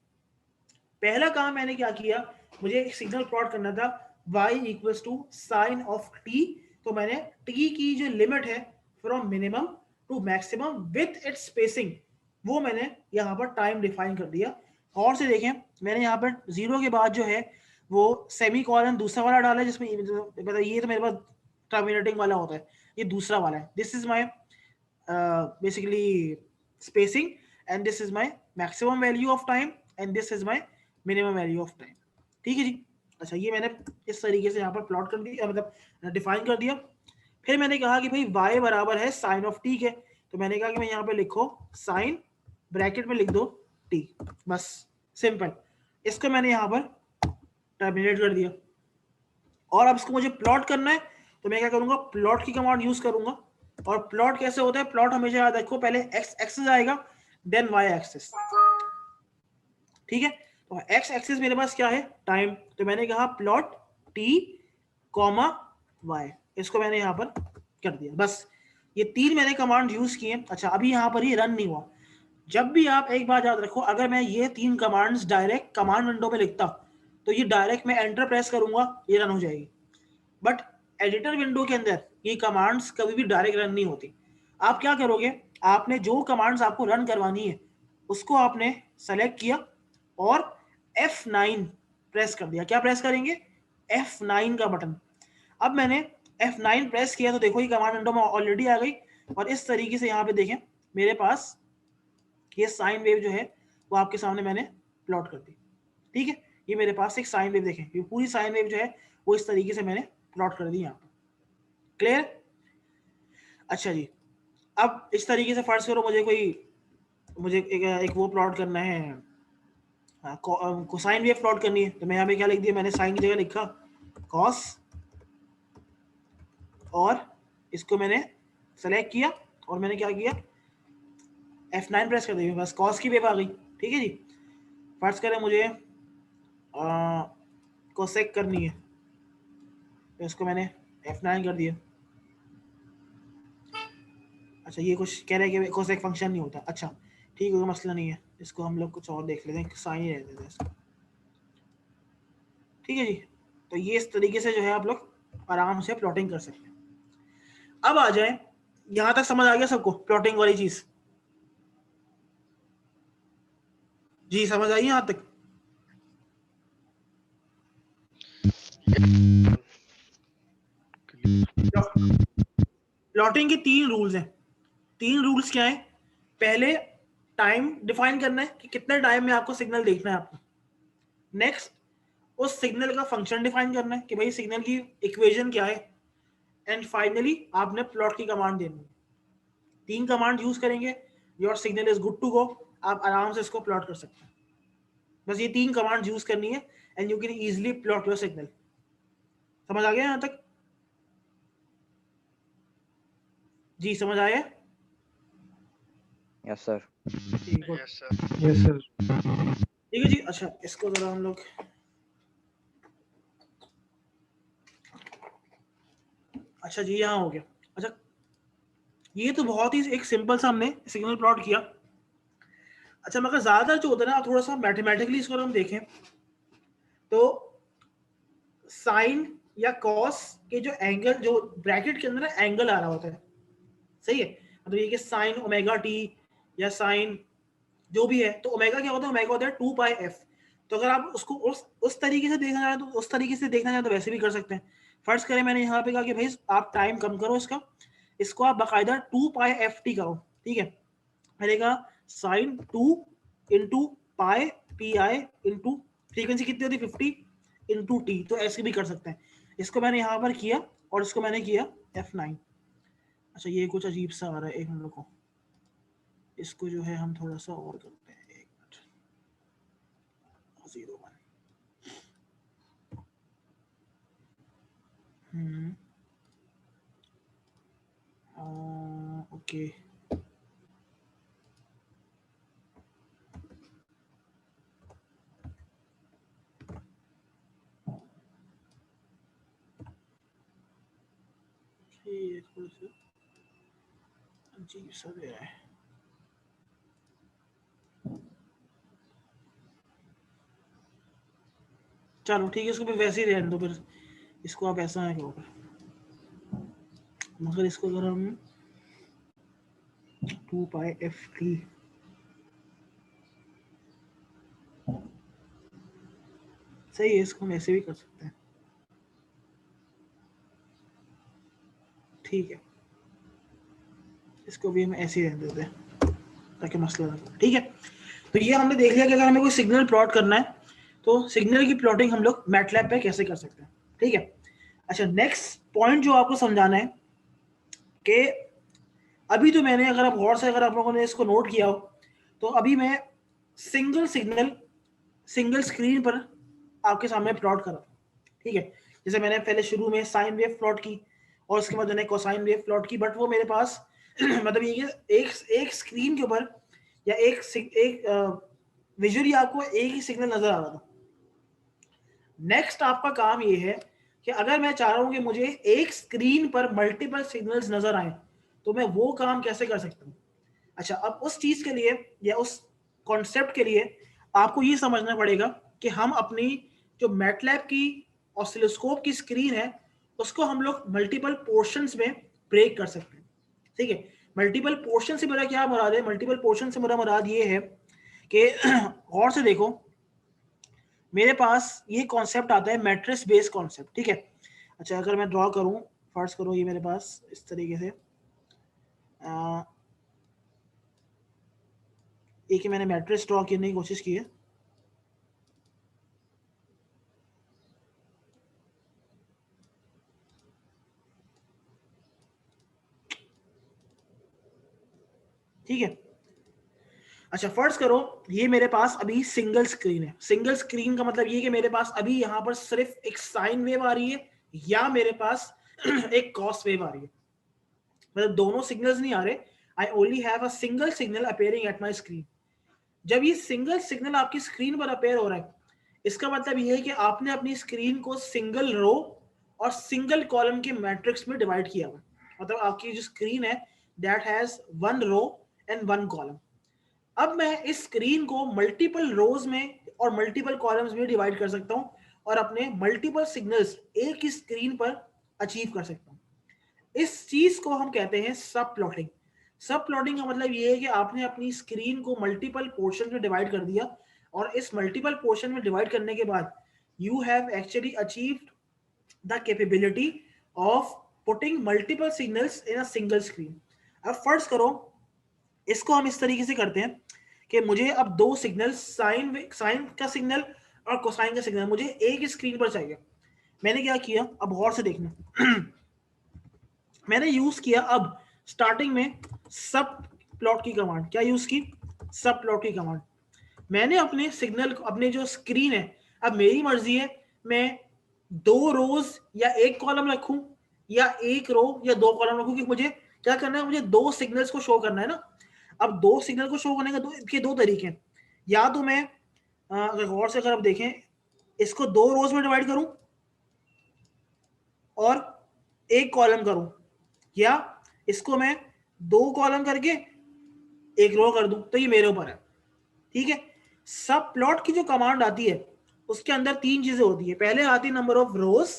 पहला काम मैंने क्या किया, मुझे एक सिग्नल प्लॉट करना था y equals to sine of t, तो मैंने t की जो लिमिट है from minimum to maximum with its spacing, वो मैंने यहाँ पर टाइम डिफाइन कर दिया। और से देखें, मैंने यहाँ पर 0 के बाद जो है वो सेमी कॉलन दूसरा वाला डाला है जिसमें मतलब ये तो मेरे पास टर्मिनेटिंग वाला होता है, ये दूसरा वाला है. This is my basically spacing and this is my maximum value of time and this is my minimum value of time. ठीक है जी. अच्छा, ये मैंने इस तरीके से यहाँ पर प्लॉट कर दिया, मतलब डिफाइन कर दिया. फिर मैंने कहा कि भाई y बराबर है साइन ऑफ t के, तो मैंने कहा कि मैं यहाँ पे लिखो साइन ब्रैकेट में लिख दो t, बस सिंपल. इसको मैंने यहाँ पर टर्मिनेट कर दिया. और अब इसको मुझे प्लॉट करना है, तो मैं क्या करूंगा, प्लॉट की कमांड यूज करूंगा. और प्लॉट कैसे होता है, प्लॉट हमेशा याद रखो, पहले x एक्सिस आएगा देन y एक्सिस. ठीक है. तो x एक्सिस मेरे पास क्या है, टाइम. तो मैंने कहा प्लॉट t कॉमा y, इसको मैंने यहाँ पर कर दिया. बस ये 3 मैंने कमांड यूज किए. अच्छा, अभी यहाँ पर ये रन नहीं हुआ. जब भी आप एक बात याद रखो, अगर मैं ये 3 कमांड्स डायरेक्ट कमांड विंडो में लिखता तो ये डायरेक्ट मैं एंटर प्रेस करूंगा, ये रन हो जाएगी. बट एडिटर विंडो के अंदर ये कमांड्स कभी भी डायरेक्ट रन नहीं होती. आप क्या करोगे, आपने जो कमांड्स आपको रन करवानी है उसको आपने सेलेक्ट किया और F9 प्रेस कर दिया. क्या प्रेस करेंगे, F9 का बटन. अब मैंने F9 प्रेस किया तो देखो ये कमांड विंडो में ऑलरेडी आ गई. और इस तरीके से यहाँ पे देखें मेरे पास ये साइन वेव जो है वो आपके सामने मैंने प्लॉट कर दी. ठीक है, ये मेरे पास एक साइन वेव देखें, ये पूरी साइन वेव जो है वो इस तरीके से मैंने प्लॉट कर दी यहाँ पर. क्लियर. अच्छा जी, अब इस तरीके से फर्ज करो मुझे एक वो प्लॉट करना है, कोसाइन वेव प्लॉट करनी है. तो मैं यहाँ पे क्या लिख दिया, मैंने साइन की जगह लिखा कॉस, और इसको मैंने सेलेक्ट किया और मैंने क्या किया, F9 प्रेस कर दिया, बस कॉस की वेव आ गई. ठीक है जी. फर्ज करें मुझे कोसेक करनी है, तो इसको मैंने F9 कर दिया. अच्छा, ये कुछ कह रहे हैं कि कोसेक फंक्शन नहीं होता. अच्छा ठीक है, मसला नहीं है, इसको हम लोग कुछ और देख लेते हैं, साइन ही रहते थे इसको. ठीक है जी. तो ये इस तरीके से जो है आप लोग आराम से प्लॉटिंग कर सकते हैं. अब आ जाए, यहां तक समझ आ गया सबको प्लॉटिंग वाली चीज? जी समझ आई यहां तक? प्लॉटिंग के 3 रूल्स हैं. 3 रूल्स क्या है, पहले टाइम डिफाइन करना है कि कितने टाइम में आपको सिग्नल देखना है आपको. नेक्स्ट, उस सिग्नल का फंक्शन डिफाइन करना है कि भाई सिग्नल की इक्वेशन क्या है. एंड फाइनली आपने प्लॉट की कमांड देनी है. 3 कमांड यूज करेंगे, your signal is good to go, आप आराम से इसको प्लॉट कर सकते हैं. बस ये 3 कमांड यूज करनी है and you can easily plot your signal. समझ आ गया यहां तक? जी समझ आया? Yes sir. ठीक है. Yes sir. Yes, sir. ठीक है जी. अच्छा, इसको जरा हम लोग, अच्छा जी यहाँ हो गया. अच्छा, ये तो बहुत ही एक सिंपल सा हमने सिग्नल प्लॉट किया. अच्छा, मगर ज्यादातर जो होता है ना, थोड़ा सा मैथमेटिकली इसको हम देखें तो साइन या कॉस के जो एंगल, जो ब्रैकेट के अंदर एंगल आ रहा होता है, सही है. मतलब ये कि साइन ओमेगा टी या साइन जो भी है, तो ओमेगा क्या होता है, ओमेगा होता है 2 पाई एफ. तो अगर आप उसको उस तरीके से देखना चाहें तो उस तरीके से देखना चाहें तो वैसे भी कर सकते हैं. फर्स्ट करें, मैंने यहाँ पे कहा कि भाई आप टाइम कम करो इसको आप बाकायदा 2 पाई एफ टी करो. ठीक है, मैंने कहा sine 2 into pi P I into frequency कितनी होती है 50 इंटू टी. तो ऐसे भी कर सकते हैं. इसको मैंने यहाँ पर किया और इसको मैंने किया F9. अच्छा, ये कुछ अजीब सा आ रहा है, एक मिनट को, इसको जो है हम थोड़ा सा और करते हैं. एक मिनट, 01. ओके. ये थोड़ा सा अजीब सा दे रहा है. चलो ठीक है, इसको फिर वैसे ही रहने दो. फिर इसको आप ऐसा है करो, मगर इसको अगर हम 2 पाई एफ टी, सही है, इसको हम ऐसे भी कर सकते हैं, ठीक है, इसको भी हम ऐसे ही रहने देते हैं ताकि मसला ना हो, ठीक है। तो ये हमने देख लिया कि अगर हमें कोई सिग्नल प्लॉट करना है तो सिग्नल की प्लॉटिंग हम लोग मैटलैब पे कैसे कर सकते हैं, ठीक है। अच्छा, नेक्स्ट पॉइंट जो आपको समझाना है कि अभी तो मैंने, अगर आप गौर से, अगर आप लोगों ने इसको नोट किया हो, तो अभी मैं सिंगल सिग्नल सिंगल स्क्रीन पर आपके सामने प्लॉट कर रहा हूँ, ठीक है। जैसे मैंने पहले शुरू में साइन वेव प्लॉट की और उसके बाद मैंने कोसाइन वेव प्लॉट की, बट वो मेरे पास मतलब ये एक स्क्रीन के ऊपर या एक विजुअली आपको एक ही सिग्नल नजर आ रहा था। नेक्स्ट आपका काम ये है कि अगर मैं चाह रहा हूं कि मुझे एक स्क्रीन पर मल्टीपल सिग्नल्स नजर आए तो मैं वो काम कैसे कर सकता हूं। अच्छा, अब उस चीज के लिए या उस कॉन्सेप्ट के लिए आपको ये समझना पड़ेगा कि हम अपनी जो मैटलैब की ऑसिलोस्कोप की स्क्रीन है उसको हम लोग मल्टीपल पोर्शंस में ब्रेक कर सकते हैं, ठीक है। मल्टीपल पोर्शन से मेरा क्या मुराद है? मल्टीपल पोर्शन से मेरा मुराद ये है कि गौर से देखो, मेरे पास ये कॉन्सेप्ट आता है मैट्रिक्स बेस्ड कॉन्सेप्ट, ठीक है। अच्छा, अगर मैं ड्रॉ करूं, फर्स्ट करो, ये मेरे पास इस तरीके से एक ही मैंने मैट्रिक्स ड्रॉ करने की कोशिश की है, ठीक है। अच्छा, फर्ज करो ये मेरे पास अभी सिंगल स्क्रीन है। सिंगल स्क्रीन का मतलब ये कि मेरे पास अभी यहाँ पर सिर्फ एक साइन वेव आ रही है या मेरे पास एक कॉस वेव आ रही है, मतलब दोनों सिग्नल्स नहीं आ रहे। I only have a single signal appearing at my screen. जब ये सिंगल सिग्नल आपकी स्क्रीन पर अपेयर हो रहा है, इसका मतलब ये है कि आपने अपनी स्क्रीन को सिंगल रो और सिंगल कॉलम के मैट्रिक्स में डिवाइड किया हुआ, मतलब आपकी जो स्क्रीन है that has one row and one column. अब मैं इस स्क्रीन को मल्टीपल रोज में और मल्टीपल कॉलम्स में डिवाइड कर सकता हूं और अपने मल्टीपल सिग्नल्स एक ही स्क्रीन पर अचीव कर सकता हूं। इस चीज को हम कहते हैं सब प्लॉटिंग। सब प्लॉटिंग का मतलब ये है कि आपने अपनी स्क्रीन को मल्टीपल पोर्शन में डिवाइड कर दिया और इस मल्टीपल पोर्शन में डिवाइड करने के बाद you have actually achieved the capability of putting multiple signals in a single screen. अब फर्ज करो इसको हम इस तरीके से करते हैं कि मुझे अब दो सिग्नल, साइन का सिग्नल और कोसाइन का सिग्नल मुझे एक स्क्रीन पर चाहिए। मैंने क्या किया, अब गौर से देखना मैंने यूज किया अब स्टार्टिंग में सब प्लॉट की कमांड। क्या यूज की? सब प्लॉट की कमांड। मैंने अपने सिग्नल, अपने जो स्क्रीन है, अब मेरी मर्जी है मैं दो रोज या एक कॉलम रखूं या एक रो या दो कॉलम रखूं, क्योंकि मुझे क्या करना है, मुझे दो सिग्नल्स को शो करना है ना। अब दो सिग्नल को शो करने के दो तरीके हैं। या तो मैं अगर गौर से अगर आप देखें, इसको दो रोज में डिवाइड करूं और एक कॉलम करूं, या इसको मैं दो कॉलम करके एक रो कर दूं, तो ये मेरे ऊपर है, ठीक है। सब प्लॉट की जो कमांड आती है उसके अंदर तीन चीजें होती है। पहले आती है number of rows,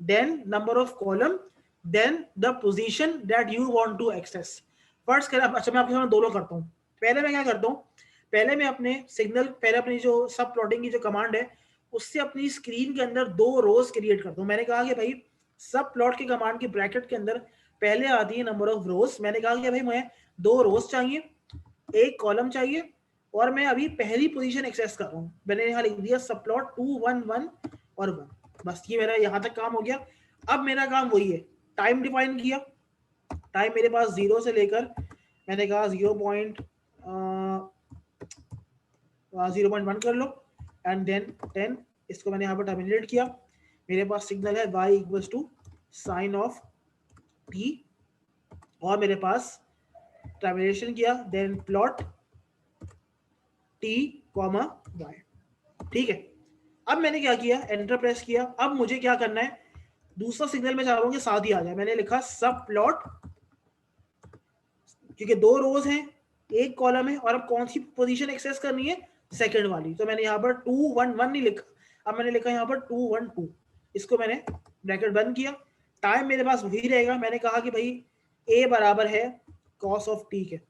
then number of column, then the position that you want to access. First कर, अच्छा मैं आपके सामने दोनों करता हूं। पहले मैं क्या करता हूं, पहले मैं अपने सिग्नल, पहले अपनी जो सब प्लॉटिंग की जो कमांड है उससे अपनी स्क्रीन के अंदर दो रोज क्रिएट करता हूं। मैंने कहा कि भाई सब प्लॉट की कमांड की ब्रैकेट के अंदर पहले आती है नंबर ऑफ रोज। मैंने कहा कि भाई मुझे दो रोज चाहिए, एक कॉलम चाहिए, और मैं अभी पहली पोजीशन एक्सेस कर रहा हूं। मैंने यहाँ लिख दिया सब प्लॉट 2 1 1 और 1। बस ये मेरा यहाँ तक काम हो गया। अब मेरा काम वही है, टाइम डिफाइन किया। टाइम मेरे पास 0 से लेकर, मैंने कहा 0.1 कर लो, एंड देन 10। इसको मैंने यहाँ पर टर्मिनेट किया। मेरे पास सिग्नल है y equals to sine of t, और मेरे पास टर्मिनेशन किया, देन प्लॉट t, y, ठीक है। अब मैंने क्या किया, एंटर प्रेस किया। अब मुझे क्या करना है, दूसरा सिग्नल में चाह रहा हूं कि साथ ही आ जाए। मैंने लिखा सब प्लॉट, क्योंकि दो रोज हैं एक कॉलम है, और अब कौन सी पोजीशन एक्सेस करनी है, सेकंड वाली। तो मैंने यहाँ पर 2 1 1 नहीं लिखा, अब मैंने लिखा यहाँ पर 2 1 2। इसको मैंने ब्रैकेट बंद किया। टाइम मेरे पास वही रहेगा। मैंने कहा कि भाई a बराबर है cos ऑफ t के,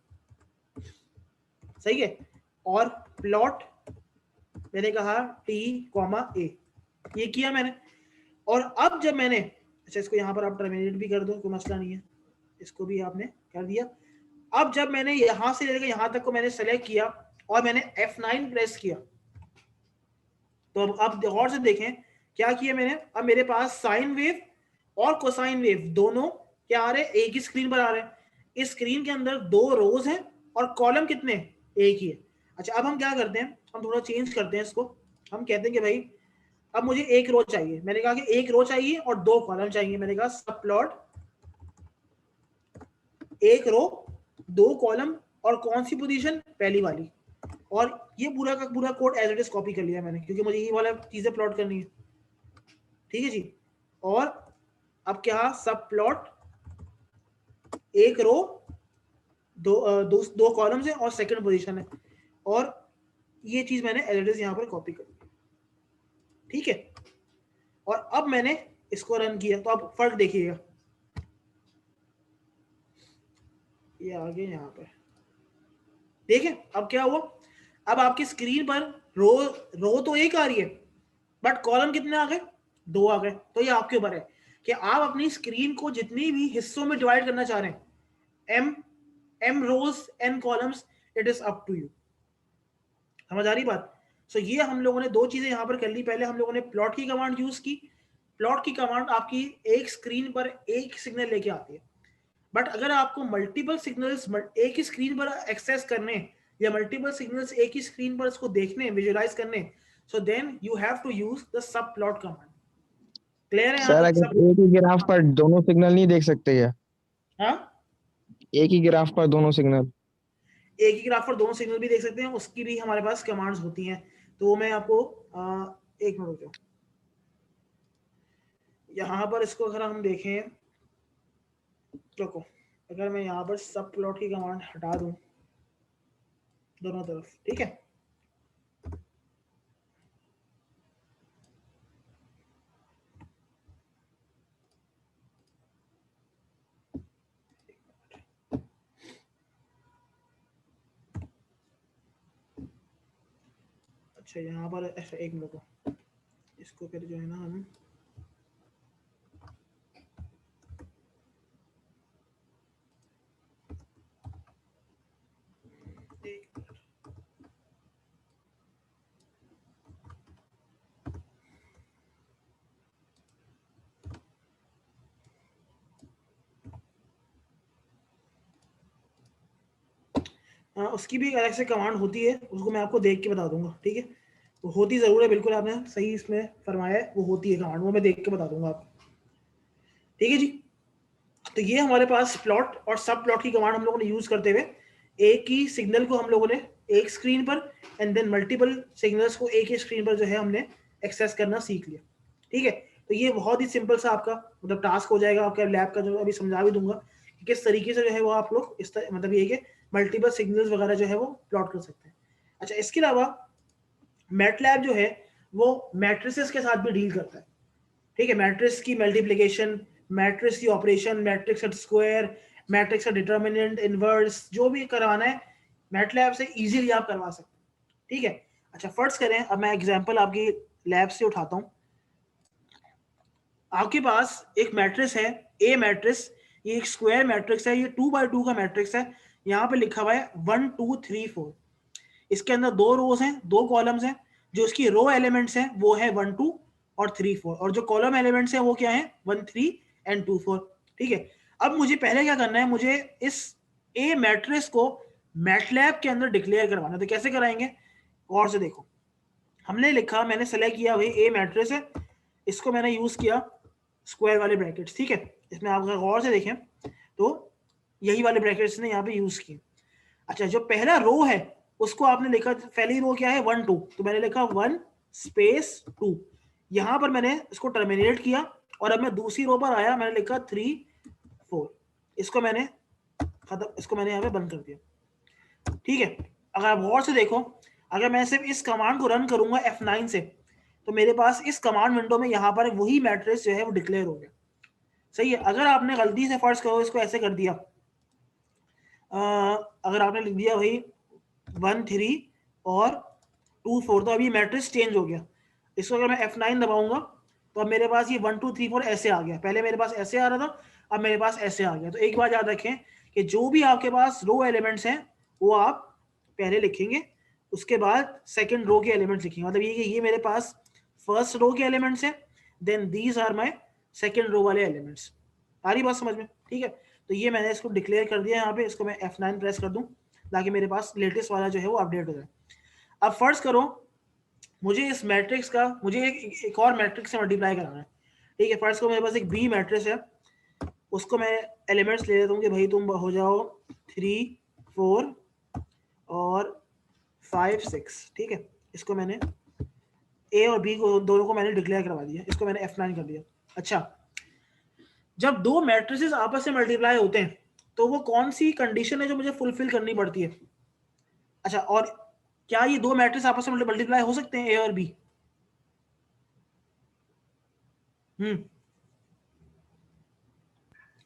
सही है, और प्लॉट मैंने कहा t, a। ये किया मैंने। और अब जब मैंने, अच्छा इसको यहाँ पर आप टर्मिनेट भी कर दो, कोई मसला नहीं है, इसको भी आपने कर दिया। अब जब मैंने यहाँ से लेकर यहाँ तक को मैंने सेलेक्ट किया और मैंने F9 प्रेस किया, तो अब आप गौर से देखें क्या किया मैंने। अब मेरे पास साइन वेव और कोसाइन वेव दोनों क्या आ रहे हैं, एक ही स्क्रीन पर आ रहे हैं। इस स्क्रीन के अंदर 2 रोज हैं और कॉलम कितने, एक ही है। अच्छा अब हम क्या करते हैं, हम थोड़ा चेंज करते हैं इसको। हम कहते हैं कि भाई अब मुझे 1 रो चाहिए। मैंने कहा कि 1 रो चाहिए और 2 कॉलम चाहिए। मैंने कहा सब प्लॉट 1 रो 2 कॉलम और कौन सी पोजीशन, पहली वाली। और ये पूरा का पूरा code as it is copy कर लिया मैंने, क्योंकि मुझे ये वाला चीजें प्लॉट करनी है। ठीक है जी। और अब क्या, सब प्लॉट 1 रो 2 कॉलम्स है और सेकंड पोजीशन है। और ये चीज मैंने एज इट इज यहाँ पर कॉपी कर ली। ठीक है। और अब मैंने इसको रन किया तो अब फर्क देखिएगा, ये आगे यहाँ पर देखें अब क्या हुआ। अब आपकी स्क्रीन पर रो तो 1 आ रही है बट कॉलम कितने आ गए, 2 आ गए। तो ये आपके ऊपर है कि आप अपनी स्क्रीन को जितनी भी हिस्सों में डिवाइड करना चाह रहे हैं, m rows n columns, it is up to you. समझ आ रही बात। सो ये हम लोगों ने 2 चीजें यहाँ पर कर ली। पहले हम लोगों ने प्लॉट की कमांड यूज की। प्लॉट की कमांड आपकी एक स्क्रीन पर एक सिग्नल लेके आती है, बट अगर आपको मल्टीपल सिग्नल्स एक ही स्क्रीन पर एक्सेस करने या मल्टीपल सिग्नल्स एक ही स्क्रीन पर इसको देखने, विजुअलाइज करने, so then you have to use the subplot command. Clear है? सर अगर एक ही ग्राफ पर दोनों सिग्नल नहीं देख सकते क्या? हाँ, एक ही ग्राफ पर दोनों सिग्नल, एक ही ग्राफ पर दोनों सिग्नल भी देख सकते हैं, उसकी भी हमारे पास कमांड्स होती हैं। तो मैं आपको एक मिनट रुको। यहाँ पर इसको अगर हम देखें, रुको, अगर मैं यहाँ पर सब प्लॉट की कमांड हटा दूं दोनों तरफ, ठीक है, अच्छा यहाँ पर ऐसा, एक मिनट को, इसको फिर जो है ना हम उसकी भी एक अलग से कमांड होती है, उसको मैं आपको देख के बता दूंगा। ठीक है, वो होती जरूर है, बिल्कुल आपने सही इसमें फरमाया है, वो होती है कमांड, वो मैं देख के बता दूंगा आपको। ठीक है जी। तो ये हमारे पास प्लॉट और सब प्लॉट की कमांड हम लोगों ने यूज करते हुए एक ही सिग्नल को हम लोगों ने एक स्क्रीन पर एंड देन मल्टीपल सिग्नल्स को एक ही स्क्रीन पर जो है हमने एक्सेस करना सीख लिया। ठीक है, तो ये बहुत ही सिंपल सा आपका मतलब टास्क हो जाएगा आपका लैब का, जो अभी समझा भी दूंगा कि किस तरीके से जो है वो आप लोग इस मतलब ये कि मल्टीपल सिग्नल्स वगैरह जो है वो प्लॉट कर सकते हैं। अच्छा, इसके अलावा मैटलैब जो है वो मैट्रिसेस के साथ भी डील करता है। ठीक है, मैट्रिक्स की मल्टीप्लिकेशन, मैट्रिक्स की ऑपरेशन, मैट्रिक्स का स्क्वायर, मैट्रिक्स का डिटर्मिनेंट, इनवर्स, जो भी कराना है मैटलैब से इजीली आप करवा सकते हैं। ठीक है। अच्छा, फर्ज करें, अब मैं एग्जांपल आपकी लैब से उठाता हूं। आपके पास एक मैट्रिक्स है, ए मैट्रिक्स, ये एक स्क्वायर मैट्रिक्स है, ये 2x2 का मैट्रिक्स है। यहाँ पे लिखा हुआ है 1 2 3 4। इसके अंदर 2 रोज हैं, 2 कॉलम्स हैं। जो इसकी रो एलिमेंट्स हैं वो है 1 2 और 3 4, और जो कॉलम एलिमेंट्स हैं वो क्या है, 1 3 एंड 2 4। ठीक है, अब मुझे पहले क्या करना है, मुझे इस ए मैट्रिक्स को मैटलैब के अंदर डिक्लेयर करवाना है। तो कैसे कराएंगे, और से देखो, हमने लिखा, मैंने सेलेक्ट किया भाई ए मैट्रिक्स है, इसको मैंने यूज किया स्क्वायर वाले ब्रैकेट्स। ठीक है, इसमें आप अगर गौर से देखें तो यही वाले ब्रैकेट्स ने यहाँ पे यूज किए। अच्छा, जो पहला रो है उसको आपने लिखा, पहली रो क्या है, 1 2, तो मैंने लिखा 1 स्पेस 2। यहाँ पर मैंने इसको टर्मिनेट किया और अब मैं दूसरी रो पर आया, मैंने लिखा 3 4। इसको मैंने खत्म, इसको मैंने यहाँ पे बंद कर दिया। ठीक है, अगर आप गौर से देखो, अगर मैं सिर्फ इस कमांड को रन करूंगा F9 से, तो मेरे पास इस कमांड विंडो में यहाँ पर वही मैट्रिक्स जो है वो डिक्लेयर हो गया। सही है। अगर आपने गलती से फर्ज करो इसको ऐसे कर दिया, अगर आपने लिख दिया भाई 1 3 और 2 4, तो अभी मैट्रिक्स चेंज हो गया। इसको अगर मैं F9 दबाऊंगा तो अब मेरे पास ये 1 2 3 4 ऐसे आ गया, पहले मेरे पास ऐसे आ रहा था, अब मेरे पास ऐसे आ गया। तो एक बात याद रखें कि जो भी आपके पास रो एलिमेंट्स हैं वो आप पहले लिखेंगे, उसके बाद सेकंड रो के एलिमेंट्स लिखेंगे। मतलब ये कि ये मेरे पास फर्स्ट रो के एलिमेंट्स हैं, then these are my second row वाले एलिमेंट्स। आ रही बात समझ में? ठीक है, तो ये मैंने इसको डिक्लेयर कर दिया यहाँ पे। इसको मैं F9 प्रेस कर दूं ताकि मेरे पास लेटेस्ट वाला जो है वो अपडेट हो जाए। अब फर्ज करो मुझे इस मैट्रिक्स का मुझे एक और मैट्रिक्स से मल्टीप्लाई कराना है। ठीक है, फर्ज करो मेरे पास एक बी मैट्रिक्स है, उसको मैं एलिमेंट्स ले लेता हूँ कि भाई तुम हो जाओ 3 4 और 5 6। ठीक है, इसको मैंने ए और बी को दोनों को मैंने डिक्लेयर करवा दिया, इसको मैंने F9 कर दिया। अच्छा, जब दो मैट्रिसेस आपस में मल्टीप्लाई होते हैं तो वो कौन सी कंडीशन है जो मुझे फुलफिल करनी पड़ती है? अच्छा, और क्या ये दो मैट्रिक्स आपस में मल्टीप्लाई हो सकते हैं, ए और बी?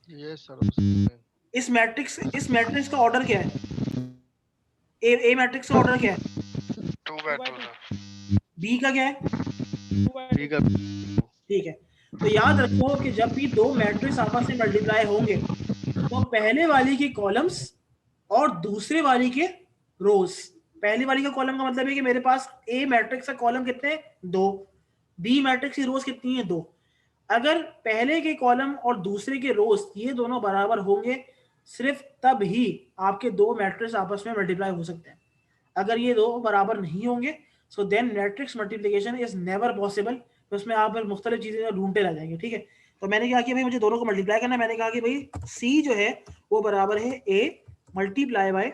ये सर हो सकते हैं। इस मैट्रिक्स का ऑर्डर क्या है? ए मैट्रिक्स का ऑर्डर क्या है? 2 by 2 सर। बी का क्या है? 3 का ठीक है, तो याद रखो कि जब भी दो मैट्रिक्स आपस में मल्टीप्लाई होंगे तो पहले वाली के कॉलम्स और दूसरे वाली के रोज। पहली वाली का कॉलम का मतलब है कि मेरे पास ए मैट्रिक्स का कॉलम कितने हैं? 2। बी मैट्रिक्स की रोज कितनी है? 2। अगर पहले के कॉलम और दूसरे के रोज ये दोनों बराबर होंगे सिर्फ तब ही आपके दो मैट्रिक्स आपस में मल्टीप्लाई हो सकते हैं। अगर ये दो बराबर नहीं होंगे so then matrix multiplication is never possible. तो उसमें आप फिर मुख्तलिफ चीजें ढूंढते रह जाएंगे। ठीक है, तो मैंने कहा कि भाई मुझे दोनों को मल्टीप्लाई करना है। मैंने कहा कि भाई सी जो है वो बराबर है ए मल्टीप्लाई बाय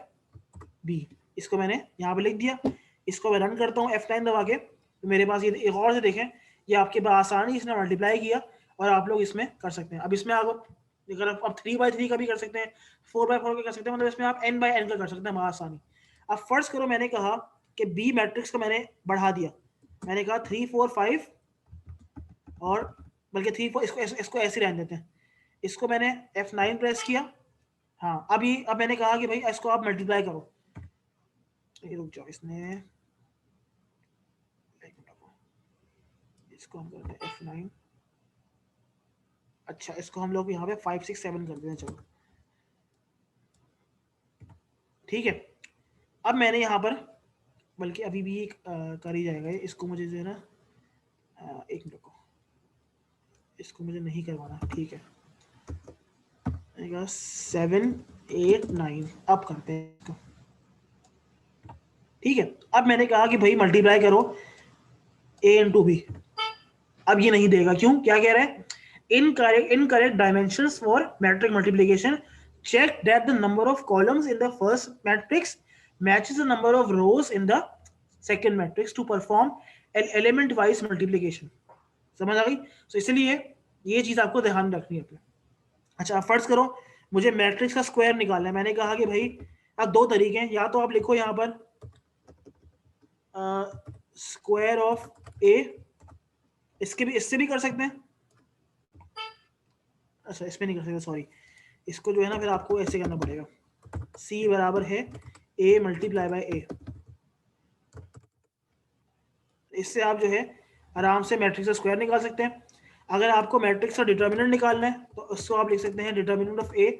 बी। इसको मैंने यहाँ पे लिख दिया। इसको मैं रन करता हूँ F9 दबा के, तो मेरे पास ये एक और से देखें, ये आपके पास आसानी इसने मल्टीप्लाई किया और आप लोग इसमें कर सकते हैं। अब इसमें आप अगर आप 3 by 3 का भी कर सकते हैं, 4 by 4 का कर सकते हैं, मतलब इसमें आप n by n का कर सकते हैं आसानी। अब फर्ज करो मैंने कहा कि बी मैट्रिक्स को मैंने बढ़ा दिया, मैंने कहा 3 4 5 और बल्कि 3 4 इसको ऐसे रहने देते हैं। इसको मैंने F9 प्रेस किया। हाँ, अब मैंने कहा कि भाई इसको आप मल्टीप्लाई करो। ये रुक जाओ, इसको हम करते हैं F9। अच्छा, इसको हम लोग यहाँ पे 5 6 7 कर देते हैं। चलो ठीक है, अब मैंने यहाँ पर बल्कि अभी भी कर ही जाएगा इसको मुझे जो है ना एक मिनट को, इसको मुझे नहीं करवाना। ठीक है, 7 8 9 अब करते हैं इसको। ठीक है, अब मैंने कहा कि भाई मल्टीप्लाई करो a इंटू बी। अब ये नहीं देगा, क्यों? क्या कह रहा है? Incorrect dimensions for matrix multiplication, check that the number of columns in the first matrix matches the number of rows in the second matrix to perform an element wise multiplication। समझ आ गई? तो इसलिए ये चीज आपको ध्यान रखनी है। अच्छा, फर्ज करो मुझे मैट्रिक्स का स्क्वायर निकालना है। मैंने कहा कि भाई अब दो तरीके हैं, या तो आप लिखो यहाँ पर स्क्वायर ऑफ ए, इससे भी कर सकते हैं। अच्छा, इसमें नहीं कर सकते, सॉरी। इसको जो है ना फिर आपको ऐसे करना पड़ेगा, c बराबर है a मल्टीप्लाई बाय a। इससे आप जो है आराम से मैट्रिक्स का स्क्वायर निकाल सकते हैं। अगर आपको मैट्रिक्स का डिटर्मिनेंट निकालना है तो उसको आप लिख सकते हैं डिटर्मिनेंट ऑफ a।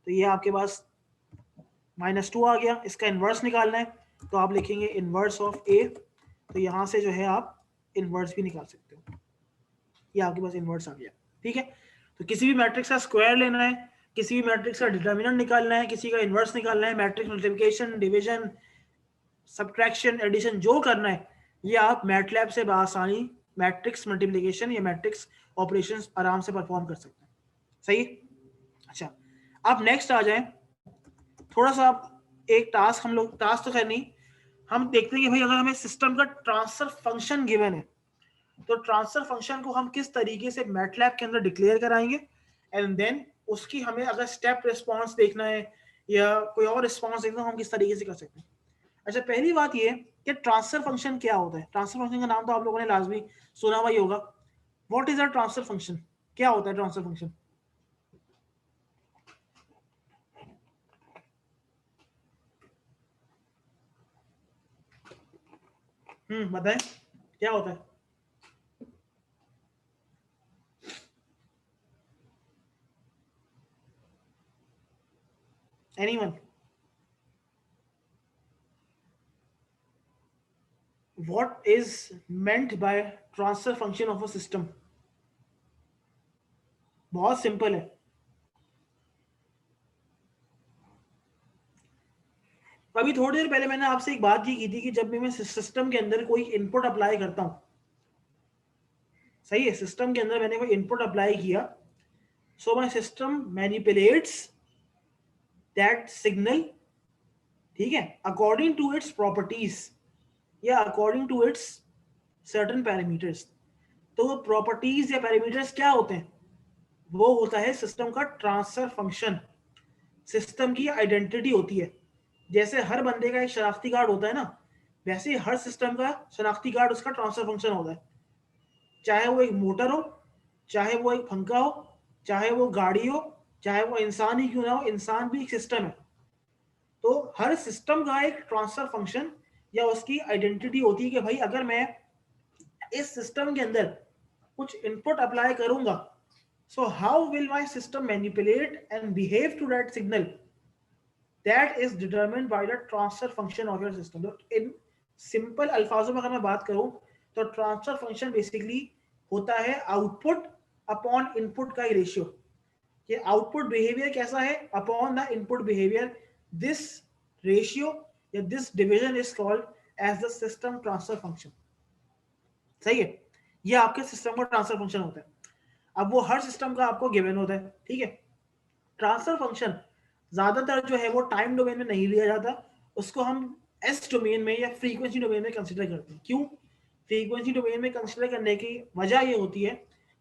तो ये आपके पास -2 आ गया। इसका इन्वर्स निकालना है तो आप लिखेंगे इन्वर्स ऑफ a। तो यहाँ से जो है आप इन्वर्स भी निकाल सकते हो, ये आपके पास इन्वर्स आ गया। ठीक है, तो किसी भी मैट्रिक्स का स्क्वायर लेना है, किसी भी मैट्रिक्स का डिटर्मिनेंट निकालना है, किसी का इन्वर्स निकालना है, matrix multiplication, division, subtraction, addition जो करना है, ये आप मैटलैब से बआसानी मैट्रिक्स मल्टीप्लिकेशन या मैट्रिक्स ऑपरेशंस आराम से परफॉर्म कर सकते हैं। सही? अच्छा, अब नेक्स्ट आ जाए, थोड़ा सा एक टास्क, हम लोग टास्क तो खैर नहीं, हम देखते हैं कि भाई अगर हमें सिस्टम का ट्रांसफर फंक्शन गिवन है तो ट्रांसफर फंक्शन को हम किस तरीके से मैटलैब के अंदर डिक्लेयर कराएंगे, एंड देन उसकी हमें अगर स्टेप रिस्पॉन्स देखना है या कोई और रिस्पॉन्स देखना है हम किस तरीके से कर सकते हैं। अच्छा, पहली बात ये कि ट्रांसफर फंक्शन क्या होता है। ट्रांसफर फंक्शन का नाम तो आप लोगों ने लाजमी सुना हुआ ही होगा। What is a transfer function? क्या होता है ट्रांसफर फंक्शन? बताएं क्या होता है? Anyone? What is meant by transfer function of a system? बहुत सिंपल है. अभी थोड़ी देर पहले मैंने आपसे एक बात की थी कि जब भी मैं सिस्टम के अंदर कोई इनपुट अप्लाई करता हूं, सही है, सिस्टम के अंदर मैंने कोई इनपुट अप्लाई किया, so my system manipulates that signal, ठीक है, अकॉर्डिंग टू इट्स प्रॉपर्टीज या according to its certain parameters. तो वो प्रॉपर्टीज या पैरामीटर्स क्या होते हैं? वो होता है सिस्टम का ट्रांसफर फंक्शन, सिस्टम की आइडेंटिटी होती है. जैसे हर बंदे का एक शनाख्ती कार्ड होता है ना, वैसे ही हर सिस्टम का शनाख्ती कार्ड उसका ट्रांसफर फंक्शन होता है. चाहे वो एक मोटर हो, चाहे वो एक पंखा हो, चाहे वो गाड़ी हो, चाहे वो इंसान ही क्यों ना हो, इंसान भी एक सिस्टम है. तो हर सिस्टम का एक ट्रांसफर फंक्शन या उसकी आइडेंटिटी होती है कि भाई अगर मैं इस सिस्टम के अंदर कुछ इनपुट अप्लाई करूंगा, so how will my system manipulate and behave to that signal? That is determined by the transfer function of your system. तो in simple अल्फाजों में अगर मैं बात करूं तो ट्रांसफर फंक्शन बेसिकली होता है आउटपुट अपॉन इनपुट का रेशियो. ये आउटपुट बिहेवियर कैसा है upon the input behaviour, this ratio या this division is called as the system transfer function. सही है, ये आपके सिस्टम का ट्रांसफर फंक्शन होता है. अब वो हर सिस्टम का आपको गिवन होता है, ठीक है. ट्रांसफर फंक्शन ज्यादातर जो है वो टाइम डोमेन में नहीं लिया जाता, उसको हम एस डोमेन में या फ्रीक्वेंसी डोमेन में कंसीडर करते हैं. क्यों? फ्रीक्वेंसी डोमेन में कंसीडर करने की वजह ये होती है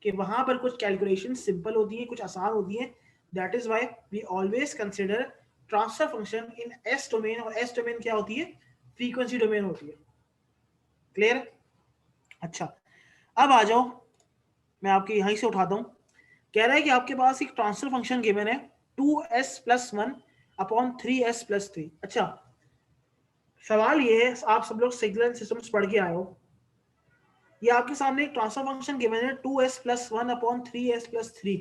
कि वहां पर कुछ कैलकुलेशन सिंपल होती है, कुछ आसान होती है. That is why we always consider transfer function in s domain. और एस डोमेन क्या होती है? फ्रीक्वेंसी डोमेन होती है. क्लियर? अच्छा, अब आ जाओ, मैं आपके यहीं से उठाता हूं. कह रहा है कि आपके पास एक ट्रांसफर फंक्शन गिवन है 2s+1 अपॉन 3s+3. अच्छा, सवाल ये है, आप सब लोग सिग्नल सिस्टम्स पढ़ के आए हो, ये आपके सामने एक ट्रांसफर फंक्शन गिवन है 2s+1 अपॉन 3s+3.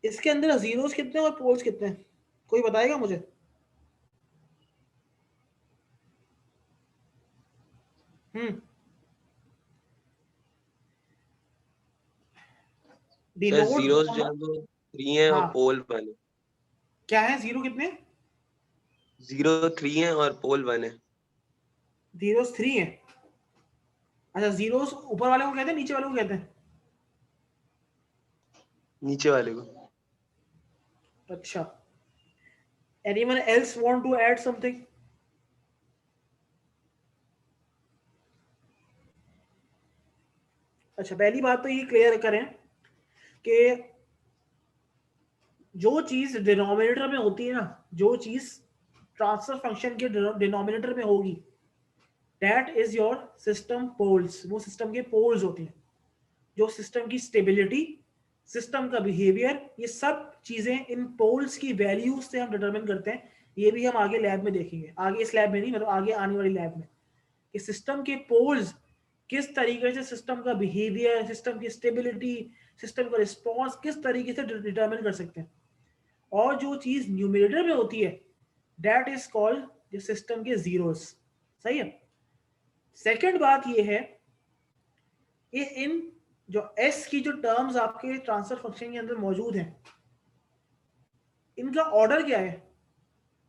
इसके अंदर जीरोस कितने और पोल्स कितने हैं? कोई बताएगा मुझे? सर जीरोस जो है वो 3 है और पोल 1 है. क्या है? जीरो कितने? 0 3 है और पोल 1 है. जीरोस 3 है. अच्छा, जीरोस ऊपर वाले को कहते हैं, नीचे वाले को कहते हैं? नीचे वाले को. अच्छा, anyone else want to add something? अच्छा, पहली बात तो ये क्लियर करें कि जो चीज डिनोमिनेटर में होती है ना, जो चीज ट्रांसफर फंक्शन के डिनोमिनेटर में होगी, that is your system poles. वो सिस्टम के पोल्स होते हैं. जो सिस्टम की स्टेबिलिटी, सिस्टम का बिहेवियर, ये सब चीजें इन पोल्स की वैल्यूज से हम डिटरमिन करते हैं. ये भी हम आगे लैब में देखेंगे, आगे इस लैब में नहीं, मतलब आगे आने वाली लैब में, कि सिस्टम के पोल्स किस तरीके से सिस्टम का बिहेवियर, सिस्टम की स्टेबिलिटी, सिस्टम का रिस्पॉन्स किस तरीके से डिटरमिन कर सकते हैं. और जो चीज न्यूमरेटर में होती है, दैट इज कॉल्ड सिस्टम के जीरोस. सही है. सेकंड बात ये है कि इन जो एस की जो टर्म्स आपके ट्रांसफर फंक्शन के अंदर मौजूद हैं, इनका ऑर्डर क्या है?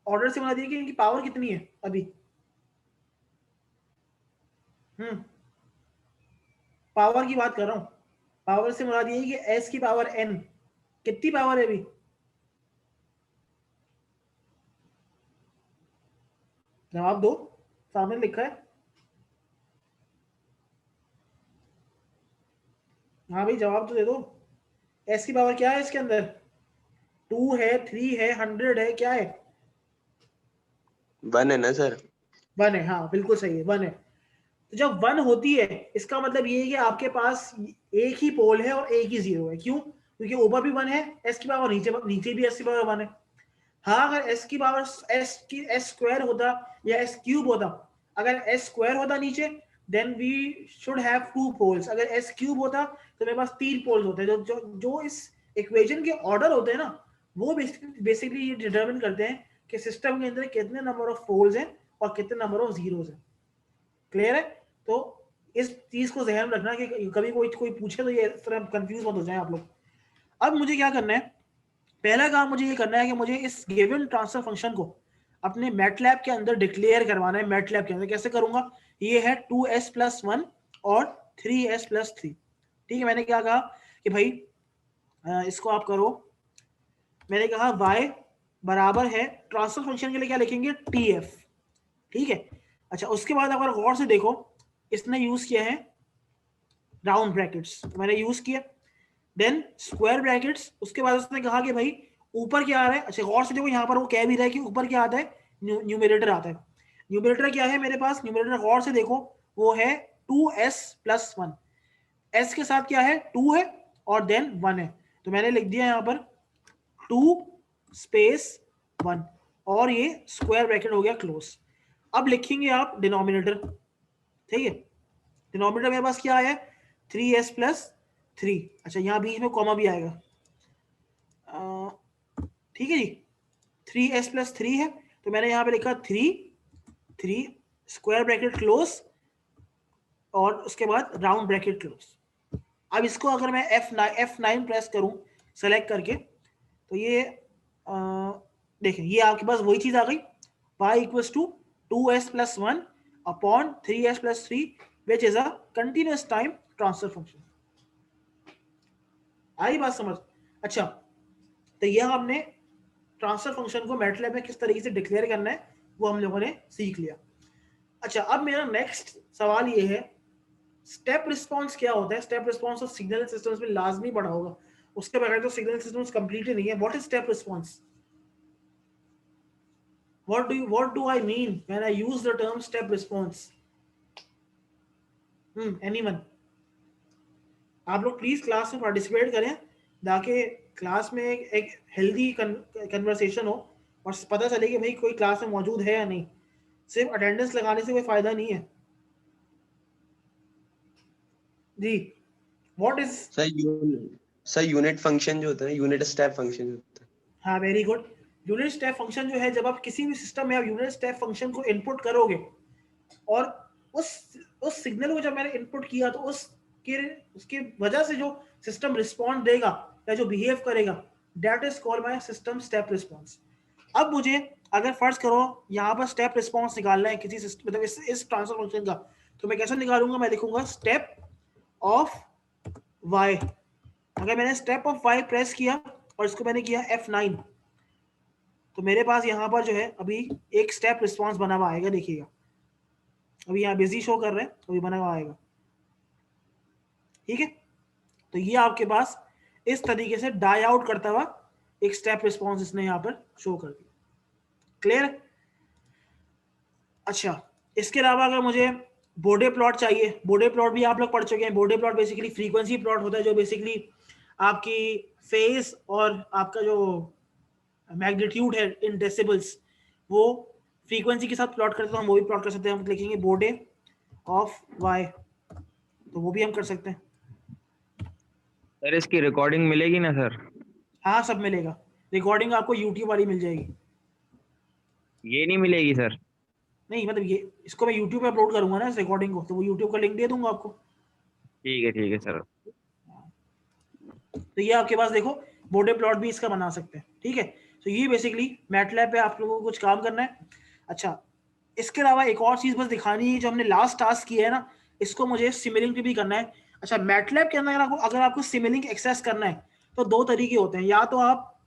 ऑर्डर से बता दिया कि इनकी पावर कितनी है अभी. पावर की बात कर रहा हूं. पावर से बता दिया कि एस की पावर एन कितनी पावर है अभी? जवाब दो, सामने लिखा है. हाँ भाई, जवाब तो दे दो. एस की पावर क्या है इसके अंदर? 2 है, 3 है, 100 है, क्या है? 1 है ना सर? 1 है. हाँ बिल्कुल सही है, 1 है. तो जब 1 होती है, इसका मतलब ये है कि आपके पास एक ही पोल है और एक ही जीरो है. क्यों? क्योंकि ऊपर भी 1 है एस की पावर, नीचे भी एस की पावर 1 है. हाँ, अगर एस की पावर एस स्क्वायर होता या एस क्यूब होता, अगर एस स्क्वायर होता नीचे, then we should have 2 poles. अगर एस क्यूब होता तो मेरे पास 3 पोल्स होते हैं. जो इस इक्वेशन के ऑर्डर होते हैं ना, वो बेसिकली ये डिटरमिन करते हैं कि सिस्टम के अंदर कितने नंबर ऑफ पोल्स हैं और कितने नंबर ऑफ जीरोस हैं। क्लियर है? तो इस चीज को ध्यान रखना कि कभी कोई पूछे तो ये तरह कंफ्यूज मत हो जाए आप लोग। अब मुझे क्या करना है, पहला काम मुझे ये करना है कि मुझे इस गिवन ट्रांसफर फंक्शन को अपने मैटलैब के अंदर डिक्लेयर करवाना है। मैटलैब के अंदर कैसे करूंगा, ये है 2s + 1 और 3s + 3। ठीक है, मैंने क्या कहा कि भाई इसको आप करो, मैंने कहा y बराबर है, ट्रांसफर फंक्शन के लिए क्या लिखेंगे, tf। ठीक है, अच्छा उसके बाद अगर गौर से देखो इसने यूज किया है राउंड ब्रैकेट्स, तो मैंने यूज किया, देन स्क्वायर ब्रैकेट्स, उसके बाद उसने कहा कि भाई ऊपर क्या आ रहा है। अच्छा गौर से देखो यहाँ पर वो कह भी रहा है कि ऊपर क्या आता है, न्यूमरेटर आता है। न्यूमरेटर क्या है मेरे पास, न्यूमरेटर गौर से देखो वो है 2s + 1, s के साथ क्या है 2 है और देन 1 है, तो मैंने लिख दिया यहाँ पर 2 स्पेस 1 और ये स्क्वायर ब्रैकेट हो गया क्लोज। अब लिखेंगे आप डिनोमिनेटर। ठीक है, डिनोमिनेटर मेरे पास क्या आया, 3s + 3। अच्छा यहाँ बीच में कॉमा भी आएगा, ठीक है जी, 3s + 3 है, तो मैंने यहाँ पे लिखा 3 स्क्वायर ब्रैकेट क्लोज और उसके बाद राउंड ब्रैकेट क्लोज। अब इसको अगर मैं F9 प्रेस करूं सेलेक्ट करके, तो ये देखें ये आपके पास वही चीज आ गई, y = 2s + 1 upon 3s + 3 which is a continuous time transfer function। आई बात समझ? अच्छा तो ये हमने ट्रांसफर फंक्शन को मैटलैब में किस तरीके से डिक्लेयर करना है वो हम लोगों ने सीख लिया। अच्छा अब मेरा नेक्स्ट सवाल ये है, स्टेप रिस्पांस क्या होता है। स्टेप रिस्पांस तो सिग्नल सिस्टम्स में लाजमी पढ़ा होगा, उसके बगैर तो सिग्नल सिस्टम्स कंप्लीट ही नहीं है। What is step response? what do I mean when I use the term step response? anyone? आप लोग प्लीज क्लास में पार्टिसिपेट करें ताकि क्लास में एक हेल्दी कन्वर्सेशन हो और पता चले कि भाई कोई क्लास में मौजूद है या नहीं। सिर्फ अटेंडेंस लगाने से कोई फायदा नहीं है जी। What is sir unit function जो होता है, यूनिट स्टेप फंक्शन होता है। हाँ very good. Unit step function जो है, जब आप किसी भी सिस्टम में आप यूनिट स्टेप फंक्शन को इनपुट करोगे और उस सिग्नल को जब मैंने इनपुट किया तो उसकी वजह से जो सिस्टम रिस्पॉन्ड देगा या जो बिहेव करेगा, that is called by system step response. अब मुझे अगर फर्ज करो यहाँ पर स्टेप रिस्पॉन्स निकालना है किसी सिस्टम, मतलब इस ट्रांसफर फंक्शन का, तो मैं कैसे निकालूंगा, मैं लिखूंगा स्टेप ऑफ y। अगर मैंने स्टेप ऑफ y प्रेस किया और इसको मैंने किया F9, तो मेरे पास यहाँ पर जो है अभी एक स्टेप रिस्पॉन्स बना हुआ आएगा, देखिएगा अभी यहाँ बिजी शो कर रहे हैं, अभी बना हुआ आएगा। ठीक है, तो ये आपके पास इस तरीके से डाई आउट करता हुआ एक स्टेप रिस्पॉन्स इसने यहाँ पर शो कर दिया। क्लियर? अच्छा इसके अलावा अगर मुझे बोडे प्लॉट चाहिए, बोडे प्लॉट भी आप लोग पढ़ चुके हैं। बोडे प्लॉट बेसिकली फ्रीक्वेंसी प्लॉट होता है, जो बेसिकली आपकी फेज और आपका जो मैग्नीट्यूड है इन डेसिबल्स वो फ्रीक्वेंसी के साथ प्लॉट करते हैं, तो हम वो भी प्लॉट कर सकते हैं। हम लिखेंगे बोडे ऑफ y, तो वो भी हम कर सकते हैं। सर इसकी रिकॉर्डिंग मिलेगी ना सर? हाँ सब मिलेगा, रिकॉर्डिंग आपको YouTube वाली मिल जाएगी। ये नहीं मिलेगी सर? नहीं मतलब ये इसको मैं YouTube पे अपलोड करूंगा ना इस रिकॉर्डिंग को, तो वो YouTube का लिंक दे दूंगा आपको। ठीक है सर। तो ये आपके पास देखो बोडे प्लॉट भी इसका बना सकते हैं। ठीक है, तो ये बेसिकली मैटलैब पे आप लोगों को कुछ काम करना है। अच्छा इसके अलावा एक और चीज बस दिखानी है, जो हमने लास्ट टास्क किया है ना, इसको मुझे सिमिलिंग पे भी करना है। अच्छा मैटलैब के अंदर अगर आपको सिमिलिंग एक्सेस करना है तो दो तरीके होते हैं, या तो आप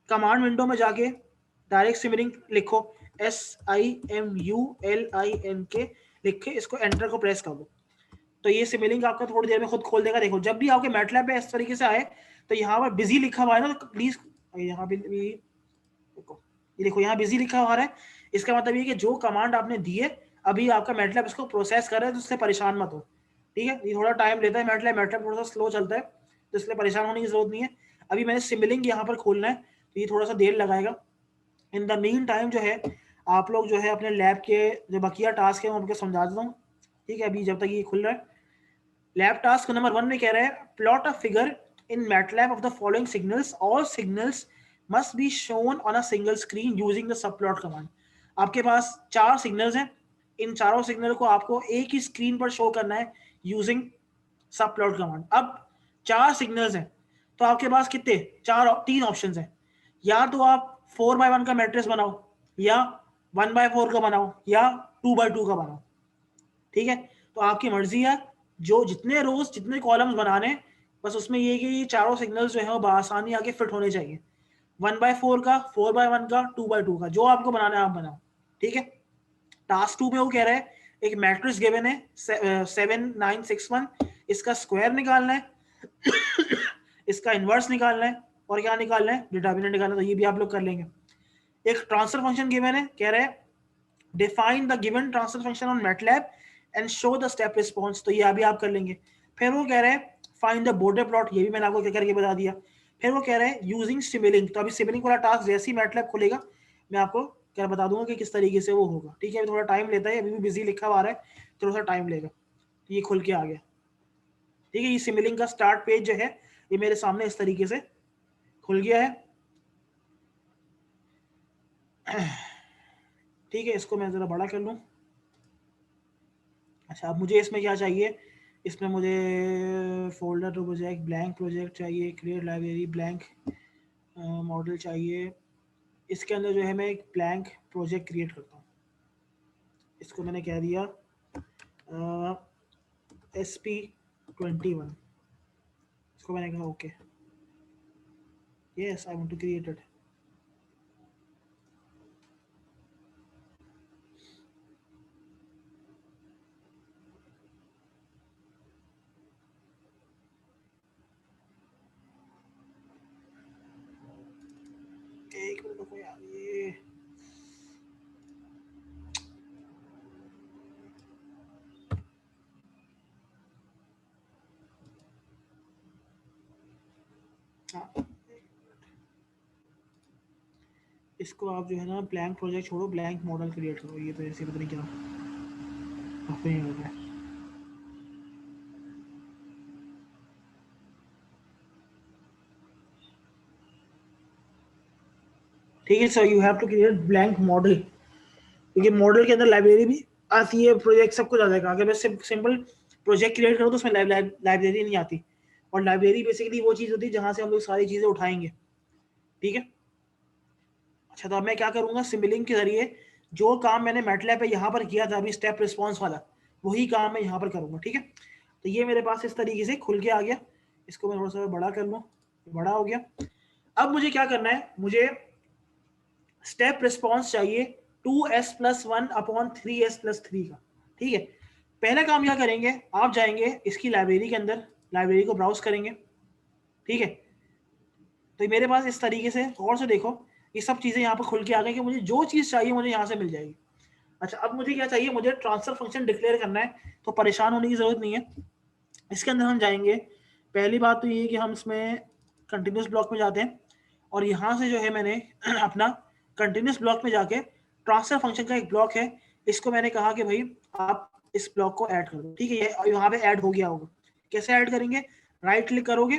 कमांड विंडो में जाके डायरेक्ट सिमिलिंग लिखो, SIMULINK लिख के इसको एंटर को प्रेस कर दो, तो ये सिमिलिंग आपका थोड़ी देर में खुद खोल देगा। देखो जब भी आपके मैटलैब पे इस तरीके से आए तो यहाँ पर बिजी लिखा हुआ है ना, तो प्लीज यहाँ पे ये देखो यहाँ बिजी लिखा हुआ है। इसका मतलब ये कि जो कमांड आपने दी है अभी आपका मैटलैब इसको प्रोसेस कर रहा है, तो उससे परेशान मत हो। ठीक है, ये थोड़ा टाइम लेता है, मैटलैब थोड़ा सा स्लो चलता है, तो इसलिए परेशान होने की जरूरत नहीं है। अभी मैंने सिमिलिंग यहाँ पर खोलना है, तो ये थोड़ा सा देर लगाएगा। इन द मीन टाइम जो है आप लोग जो है अपने लैब के जो बकिया टास्क है वो आपको समझा देता हूँ। ठीक है, अभी जब तक ये खुल रहा है, लैब टास्क नंबर 1 में कह रहा है plot a figure in MATLAB of the following signals, all signals must be shown on a single screen using the subplot command. आपके पास 4 सिग्नल्स हैं, इन चारों सिग्नल को आपको एक ही स्क्रीन पर शो करना है यूजिंग सबप्लॉट कमांड. अब 4 सिग्नल्स हैं तो आपके पास कितने 3 ऑप्शंस हैं. या तो आप 4x1 का मैट्रिक्स बनाओ, या 1x4 का बनाओ, या 2x2 का बनाओ. ठीक है, तो आपकी मर्जी है, जो जितने रोज जितने कॉलम्स बनाने, बस उसमें ये कि ये चारों सिग्नल्स जो है वो आसानी आगे फिट होने चाहिए. 1x4 का, 4x1 का, 2x2 का, जो आपको बनाना है आप बनाओ. ठीक है, टास्क 2 में वो कह रहा है एक मैट्रिक्स गिवन है 7961, इसका स्क्वायर निकालना है इसका इनवर्स निकालना है, और क्या निकालना है, डिटर्मिनेंट निकालना है. तो ये भी आप लोग कर लेंगे. एक ट्रांसफर फंक्शन गिवन है, कह रहा है define the given transfer function on MATLAB and show the step response. तो ये अभी आप कर लेंगे. फिर वो कह रहा है फाइंड द बॉर्डर प्लॉट, ये भी मैंने आपको क्या करके बता दिया. फिर वो कह रहा है यूजिंग सिमिलिंग. तो अभी सिमिलिंग वाला टास्क जैसे ही मैटलैब खुलेगा मैं आपको क्या बता दूंगा कि किस तरीके से वो होगा. ठीक है, अभी थोड़ा टाइम लेता है, अभी भी बिजी लिखा हुआ आ रहा है, थोड़ा सा टाइम लेगा. ये खुल के आ गया. ठीक है, ये सिमिलिंग का स्टार्ट पेज जो है ये मेरे सामने इस तरीके से खुल गया है. ठीक है, इसको मैं जरा बड़ा कर लूं. अच्छा, अब मुझे इसमें क्या चाहिए, इसमें मुझे folder to project, blank project चाहिए, क्रिएट लाइब्रेरी, ब्लैंक मॉडल चाहिए. इसके अंदर जो है मैं एक ब्लैंक प्रोजेक्ट क्रिएट करता हूँ. इसको मैंने कह दिया SP21. इसको मैंने कहा okay, yes I want to create it. एक मिनट रुको यार, ये इसको आप जो है ना ब्लैंक प्रोजेक्ट छोड़ो, ब्लैंक मॉडल क्रिएट करो. ये तो ऐसे पता नहीं क्या नहीं हो रहा है. ठीक है, so you have to create blank model, क्योंकि मॉडल के अंदर लाइब्रेरी भी आती है, प्रोजेक्ट सब कुछ आ जाएगा. अगर मैं सिंपल प्रोजेक्ट क्रिएट करूँ तो उसमें लाइब्रेरी नहीं आती, और लाइब्रेरी बेसिकली वो चीज़ होती है जहाँ से हम लोग सारी चीज़ें उठाएंगे. ठीक है, अच्छा, तो अब मैं क्या करूँगा, सिमिलिंग के जरिए जो काम मैंने मैटलैब पे यहाँ पर किया था अभी स्टेप रिस्पॉन्स वाला, वही काम मैं यहाँ पर करूँगा. ठीक है, तो ये मेरे पास इस तरीके से खुल के आ गया. इसको मैं थोड़ा सा बड़ा कर लूँ, बड़ा हो गया. अब मुझे क्या करना है, मुझे स्टेप रिस्पॉन्स चाहिए 2s+1 अपॉन 3s+3 का. ठीक है, पहला काम क्या करेंगे, आप जाएंगे इसकी लाइब्रेरी के अंदर, लाइब्रेरी को ब्राउज करेंगे. ठीक है, तो मेरे पास इस तरीके से और से देखो ये सब चीज़ें यहाँ पर खुल के आ गई कि मुझे जो चीज़ चाहिए मुझे यहाँ से मिल जाएगी. अच्छा, अब मुझे क्या चाहिए, मुझे ट्रांसफर फंक्शन डिक्लेयर करना है, तो परेशान होने की ज़रूरत नहीं है. इसके अंदर हम जाएंगे, पहली बात तो ये कि हम इसमें कंटिन्यूस ब्लॉक में जाते हैं, और यहाँ से जो है मैंने अपना कंटिन्यूस ब्लॉक में जाके ट्रांसफर फंक्शन का एक ब्लॉक है, इसको मैंने कहा कि भाई आप इस ब्लॉक को ऐड कर दो. ठीक है, ये यहाँ पे ऐड हो गया होगा. कैसे ऐड करेंगे, राइट क्लिक करोगे,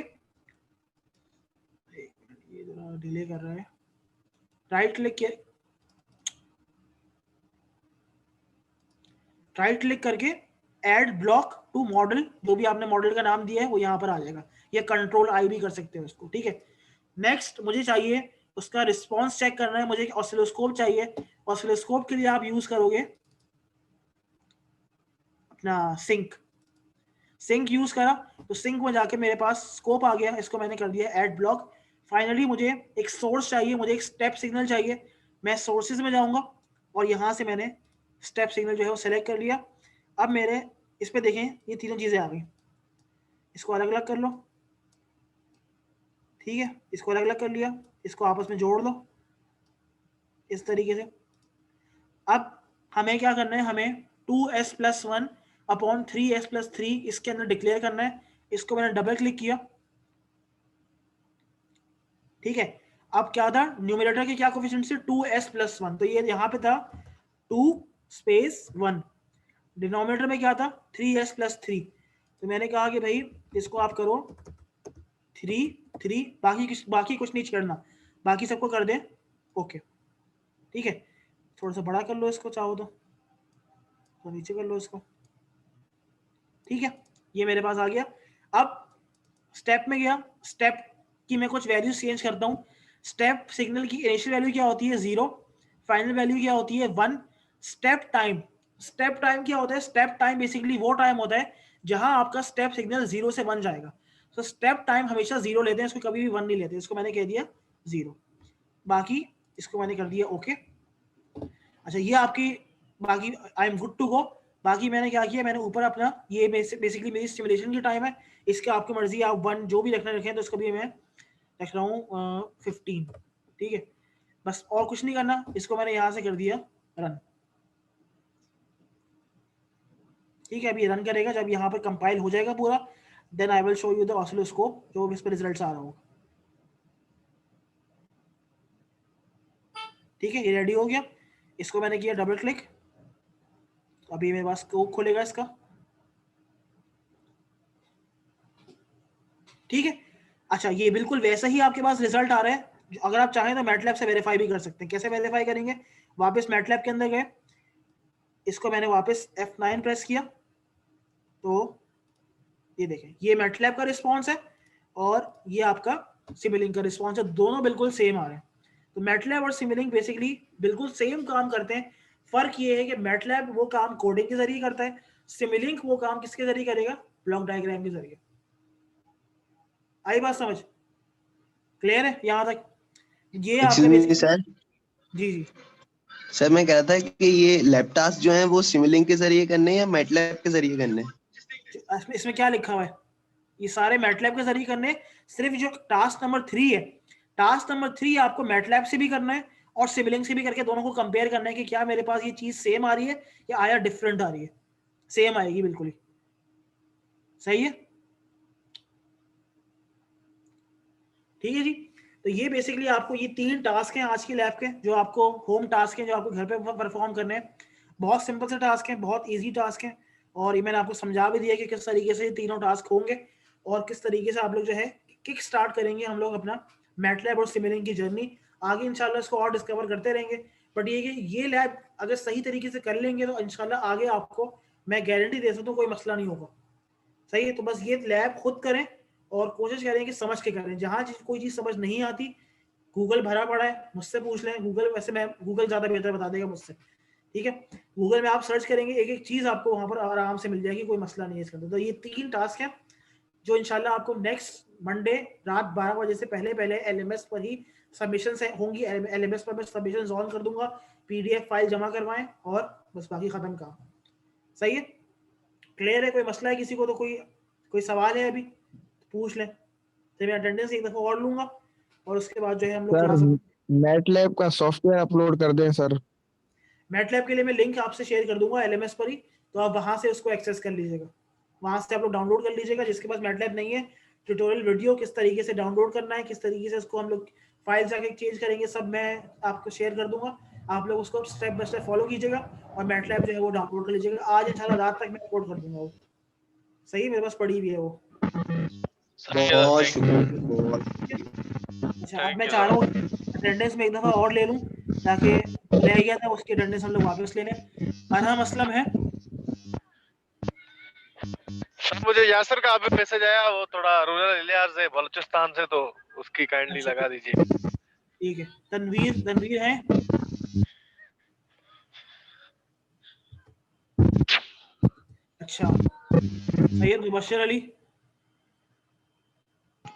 ये जरा डिले कर रहा है, राइट क्लिक करके ऐड ब्लॉक टू मॉडल, जो भी आपने मॉडल का नाम दिया है वो यहाँ पर आ जाएगा, या Ctrl+I भी कर सकते हो इसको. ठीक है, नेक्स्ट मुझे चाहिए उसका रिस्पॉन्स चेक करना है, मुझे ऑसिलोस्कोप चाहिए. ऑसिलोस्कोप के लिए आप यूज करोगे अपना सिंक यूज करा, तो सिंक में जाके मेरे पास स्कोप आ गया, इसको मैंने कर दिया ऐड ब्लॉक. फाइनली मुझे एक सोर्स चाहिए, मुझे एक स्टेप सिग्नल चाहिए. मैं सोर्सेज में जाऊंगा और यहाँ से मैंने स्टेप सिग्नल जो है वो सेलेक्ट कर लिया. अब मेरे इस पे देखें ये तीनों चीज़ें आ गई, इसको अलग अलग कर लो. ठीक है, इसको अलग अलग कर लिया, इसको आपस में जोड़ लो इस तरीके से. अब हमें क्या करना है, हमें 2s+1 अपॉन 3s+3 इसके अंदर डिक्लेयर करना है. इसको मैंने डबल क्लिक किया. ठीक है, अब क्या था, न्यूमरेटर के क्या कोफिशिएंट से 2s+1, तो ये यहाँ पे था 2 * 1. डिनोमिनेटर में क्या था 3s+3. तो मैंने कहा कि भाई इसको आप करो 3 3, बाकी कुछ नहीं छेड़ना, बाकी सबको कर दें ओके, ठीक है। थोड़ा सा बड़ा कर लो इसको चाहो तो नीचे कर लो इसको, ठीक है। ये मेरे पास आ गया। अब स्टेप में गया, स्टेप की मैं कुछ वैल्यूज चेंज करता हूँ। स्टेप सिग्नल की इनिशियल वैल्यू क्या होती है 0, फाइनल वैल्यू क्या होती है 1। स्टेप टाइम, स्टेप टाइम क्या होता है? स्टेप टाइम बेसिकली वो टाइम होता है जहां आपका स्टेप सिग्नल 0 से 1 जाएगा। तो स्टेप टाइम हमेशा 0 लेते हैं, इसको कभी भी 1 नहीं लेते। इसको मैंने कह दिया 0, बाकी इसको मैंने कर दिया ओके। अच्छा ये आपकी बाकी I am good to go. बाकी मैंने क्या किया, मैंने ऊपर अपना ये बेसिकली मेरी स्टिमुलेशन की टाइम है, इसके आपकी मर्जी, आप 1 जो भी रखना रखें, तो इसको भी मैं रख रहा हूँ 15, ठीक है। बस और कुछ नहीं करना, इसको मैंने यहाँ से कर दिया रन, ठीक है। अभी रन करेगा, जब यहाँ पर कंपाइल हो जाएगा पूरा, then I will show you the oscilloscope जो इस पर रिजल्ट आ रहा होगा, ठीक है। ये रेडी हो गया, इसको मैंने किया डबल क्लिक, अभी मेरे पास स्कोप खुलेगा इसका, ठीक है। अच्छा ये बिल्कुल वैसा ही आपके पास रिजल्ट आ रहा है। अगर आप चाहें तो मैटलैब से वेरीफाई भी कर सकते हैं। कैसे वेरीफाई करेंगे? वापस मैटलैब के अंदर गए, इसको मैंने वापस F9 प्रेस किया, तो ये देखें ये मैटलैब का रिस्पॉन्स है और ये आपका सिमुलिंक का रिस्पॉन्स है, दोनों बिल्कुल सेम आ रहे हैं। तो मैटलैब और सिमुलिंक बेसिकली बिल्कुल सेम काम करते हैं। फर्क ये है कि मैटलैब वो काम कोडिंग के जरिए करता है, सिमुलिंक वो काम किसके जरिए करेगा? ब्लॉक डायग्राम के जरिए। आई बात समझ? क्लियर है यहाँ तक? ये आपके सर जी जी सर मैं कह रहा था कि ये लैब टास्क जो है वो सिमुलिंक के जरिए करने हैं या मैटलैब के जरिए करने हैं? इसमें क्या लिखा हुआ है? ये सारे मैटलैब के जरिए करने, सिर्फ जो टास्क नंबर 3 है, टास्क नंबर 3 आपको मैटलैब से भी करना है और सिमुलिंक से भी करके दोनों को कंपेयर करना है कि क्या मेरे पास ये चीज सेम आ रही है या आया डिफरेंट आ रही है। सेम आएगी बिल्कुल ही, सही है, ठीक है जी। तो ये बेसिकली आपको ये 3 टास्क हैं आज की लैब के, जो आपको होम टास्क हैं, जो आपको घर पे परफॉर्म करने हैं। बहुत सिंपल से टास्क हैं, बहुत इजी टास्क हैं, और ये मैंने आपको समझा भी दिया कि किस तरीके से ये तीनों टास्क होंगे और किस तरीके से आप लोग जो है किक स्टार्ट करेंगे हम लोग अपना मैटलैब और सिमुलिंक की जर्नी। आगे इंशाल्लाह इसको और डिस्कवर करते रहेंगे, बट ये कि ये लैब अगर सही तरीके से कर लेंगे तो इंशाल्लाह आगे आपको मैं गारंटी दे सकता हूँ कोई मसला नहीं होगा, सही है। तो बस ये लैब खुद करें और कोशिश करें कि समझ के करें। जहाँ कोई चीज़ समझ नहीं आती, गूगल भरा पड़ा है, मुझसे पूछ लें। गूगल वैसे मैं गूगल ज़्यादा बेहतर बता देगा मुझसे, ठीक है। गूगल में आप सर्च करेंगे, एक एक चीज़ आपको वहाँ पर आराम से मिल जाएगी, कोई मसला नहीं है इसके अंदर। तो ये 3 टास्क हैं जो इंशाल्लाह आपको नेक्स्ट मंडे रात 12 बजे से पहले LMS पर ही सबमिशन से होंगी। LMS पर मैं सबमिशन ऑन कर दूंगा, PDF फाइल जमा करवाएं और बस बाकी खत्म काम, सही है। क्लियर है? कोई मसला है किसी को? तो कोई सवाल है अभी पूछ लें, तो मैं अटेंडेंस एक दफा और लूंगा और उसके बाद जो है हम लोग क्लास। मैटलैब का सॉफ्टवेयर अपलोड कर दें सर। मैटलैब के लिए मैं लिंक आपसे शेयर कर दूंगा LMS पर ही, तो आप वहां से उसको एक्सेस कर लीजिएगा, वहां से आप लोग डाउनलोड कर लीजिएगा। जिसके पास मैटलैब नहीं है, ट्यूटोरियल वीडियो किस तरीके से डाउनलोड करना है, किस तरीके से उसको हम लोग फाइल जाके चेंज करेंगे, सब मैं आपको शेयर कर दूंगा। आप लोग उसको स्टेप बाय स्टेप फॉलो कीजिएगा और मैटलैब जो है वो डाउनलोड कर लीजिएगा। आज इंशाल्लाह रात तक मैं अपलोड कर दूंगा वो, सही, मेरे पास पड़ी भी है वो। बहुत शुक्रिया। अच्छा अब मैं चाह रहा हूँ अटेंडेंस में एक दफा और ले लूँ, ताकि रह गया था उसकी अटेंडेंस हम लोग वापस ले लें। अरहम असलम है सर, मुझे यासर का अभी मैसेज आया, वो थोड़ा रूरल एरिया से, बलूचिस्तान से, तो उसकी काइंडली अच्छा, लगा दीजिए। ठीक है। तनवीर है? अच्छा, सैयद मुबश्शिर अली?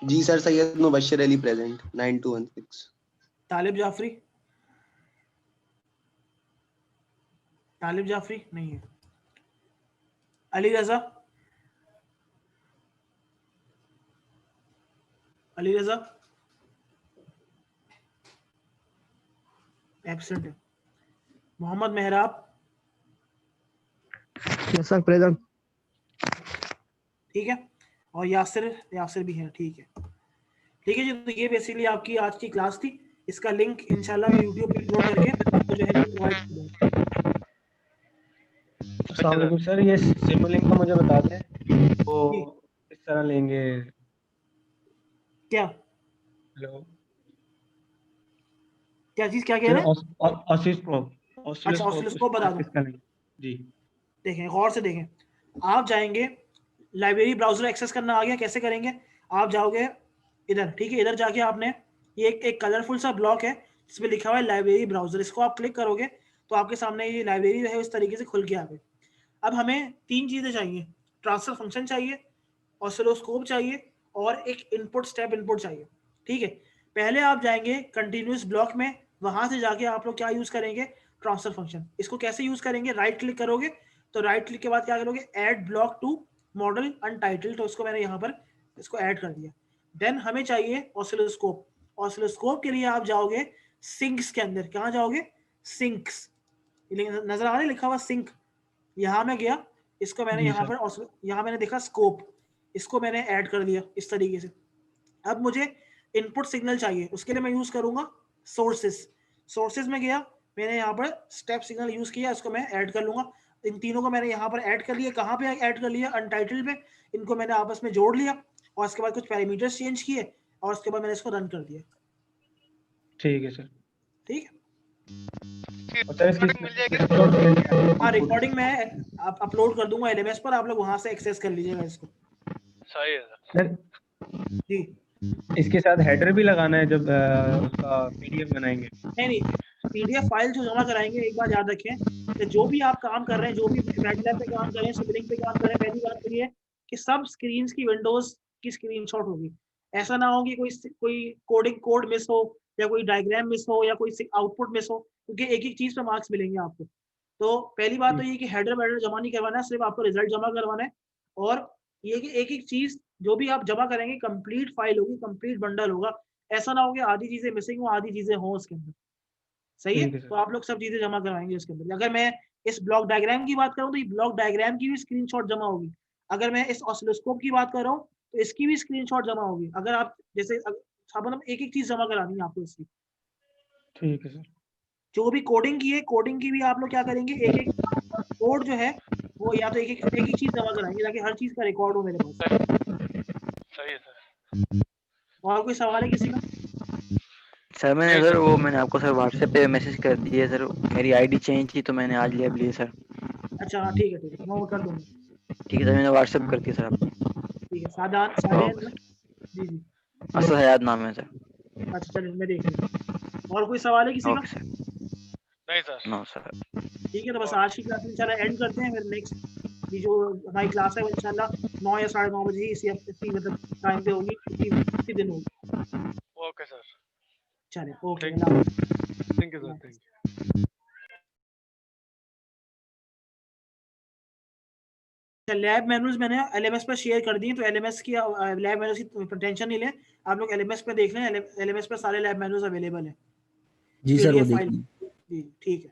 जी सर, सैयद मुबश्शिर अली प्रेजेंट 9216। तालिब जाफरी? तालिब जाफरी नहीं है। अली रजा? अली रजा एब्सेंट है। मोहम्मद मेहराब? Yes sir, present. ठीक है। और यासिर भी है, ठीक है। ठीक है जी, तो ये बेसिकली आपकी आज की क्लास थी। इसका लिंक इंशाल्लाह मैं यूट्यूब पे अपलोड करके आपको जो है प्रोवाइड कर दूंगा। अस्सलाम वालेकुम सर, ये सिमुलिंक का मुझे बता दें वो किस तरह लेंगे? क्या? हेलो क्या चीज क्या कह रहे हैं? अच्छा ऑसिलोस्कोप बता दूं। जी देखें गौर से देखें, आप जाएंगे लाइब्रेरी ब्राउजर एक्सेस करना आ गया, कैसे करेंगे? आप जाओगे इधर, ठीक है, इधर जाके आपने ये एक कलरफुल सा ब्लॉक है जिसमें लिखा हुआ है लाइब्रेरी ब्राउजर, इसको आप क्लिक करोगे तो आपके सामने ये लाइब्रेरी है इस तरीके से खुल के आ गई। अब हमें 3 चीजें चाहिए, ट्रांसफर फंक्शन चाहिए, ऑसिलोस्कोप चाहिए और एक इनपुट स्टेप इनपुट चाहिए, ठीक है। पहले आप जाएंगे कंटिन्यूस ब्लॉक में, वहां से जाके आप लोग क्या यूज करेंगे? Transfer function. इसको कैसे यूज करेंगे? राइट क्लिक करोगे तो राइट क्लिक के बाद क्या करोगे? Add block to model untitled, तो इसको मैंने यहाँ पर इसको ऐड कर दिया। देन हमें चाहिए ऑसिलोस्कोप। ऑसिलोस्कोप के लिए आप जाओगे सिंक्स के अंदर, कहाँ जाओगे? सिंक्स, नजर आ रहा है लिखा हुआ सिंक, यहाँ मैं गया, इसको मैंने यहाँ पर यहाँ मैंने देखा स्कोप, इसको मैंने ऐड कर दिया इस तरीके से। अब मुझे इनपुट सिग्नल चाहिए, उसके लिए मैं यूज करूंगा सोर्सेस। सोर्सेस में गया, मैंने यहाँ पर स्टेप सिग्नल यूज किया, इसको मैं ऐड कर लूंगा। इन तीनों को मैंने यहाँ पर ऐड कर लिया। कहाँ पे ऐड कर लिया? अनटाइटल्ड पे। इनको मैंने आपस में जोड़ लिया और उसके बाद कुछ पैरामीटर्स चेंज किए और उसके बाद मैंने इसको रन कर दिया। ठीक है सर। ठीक है, रिकॉर्डिंग मिल जाएगी। हाँ रिकॉर्डिंग मैं अपलोड कर दूंगा LMS पर, आप लोग वहां से एक्सेस कर लीजिएगा इसको। सही है सर। जी इसके साथ हेडर भी लगाना है जब उसका PDF बनाएंगे? नहीं, PDF फाइल जो जमा कराएंगे, एक बार याद रखें कि जो भी आप काम कर रहे हैं, जो भी मैटलैब पे काम कर रहे हैं, सिमुलिंक पे काम कर रहे हैं, पहली बात तो ये है कि सब स्क्रीन्स की विंडोज की स्क्रीनशॉट होगी। ऐसा ना हो कि कोई कोडिंग कोड मिस हो या कोई डायग्राम मिस हो या कोई आउटपुट मिस हो, क्योंकि एक एक चीज पे मार्क्स मिलेंगे आपको। तो पहली बात तो ये कि हेडर वेडर जमा नहीं करवाना है, सिर्फ आपको रिजल्ट जमा करवाना है। और ये कि एक एक चीज जो भी आप जमा करेंगे कंप्लीट फाइल होगी, कंप्लीट बंडल होगा। ऐसा ना हो कि आधी चीजें मिसिंग हो, आधी चीजें हो उसके अंदर। सही है, तो आप लोग सब चीजें जमा करवाएंगे उसके अंदर। अगर मैं इस ब्लॉक डायग्राम की बात करूं तो ये ब्लॉक डायग्राम की भी स्क्रीनशॉट जमा होगी। अगर मैं इस ऑसिलोस्कोप की बात कर रहा हूँ तो इसकी भी स्क्रीनशॉट जमा होगी। अगर आप जैसे मतलब एक एक चीज जमा करानी है आपको इसकी। ठीक है सर। जो भी कोडिंग की है, कोडिंग की भी आप लोग क्या करेंगे, एक एक कोड जो है वो या तो एक एक चीज जमा कराएंगे ताकि हर चीज का रिकॉर्ड हो मेरे पास। सही है सर। और कोई सवाल है किसी का? सर मैंने आपको सर व्हाट्सएप पे मैसेज कर दिया सर, मेरी आईडी चेंज थी तो मैंने आज ले लिया सर। अच्छा हाँ ठीक है, मैं वो कर दूंगा। ठीक है सर, मैंने व्हाट्सएप कर दिया सर आपको। ठीक है, सादेन जी जी असद हयात नाम है सर। अच्छा चलिए मैं देख लूँ। और कोई सवाल है किसी का? Okay sir. नहीं सर। No sir. ठीक है, तो बस आज की क्लास इंशाल्लाह एंड करते हैं। फिर नेक्स्ट जो हमारी क्लास है वो इंशाल्लाह 9 या 9:30 बजे इसी हफ्ते मतलब टाइम पे होगी, इसी दिन होगी। Okay sir. चलिए okay, thank you sir. Thank you. Lab manuals मैंने LMS पर शेयर कर दिए, तो LMS की लैब मैनुअल्स की टेंशन नहीं लें, आप लोग LMS पे देख लें। LMS पर सारे लैब मैनुअल्स अवेलेबल हैं। जी सर, वो PDF फाइल। देखिए। जी ठीक है।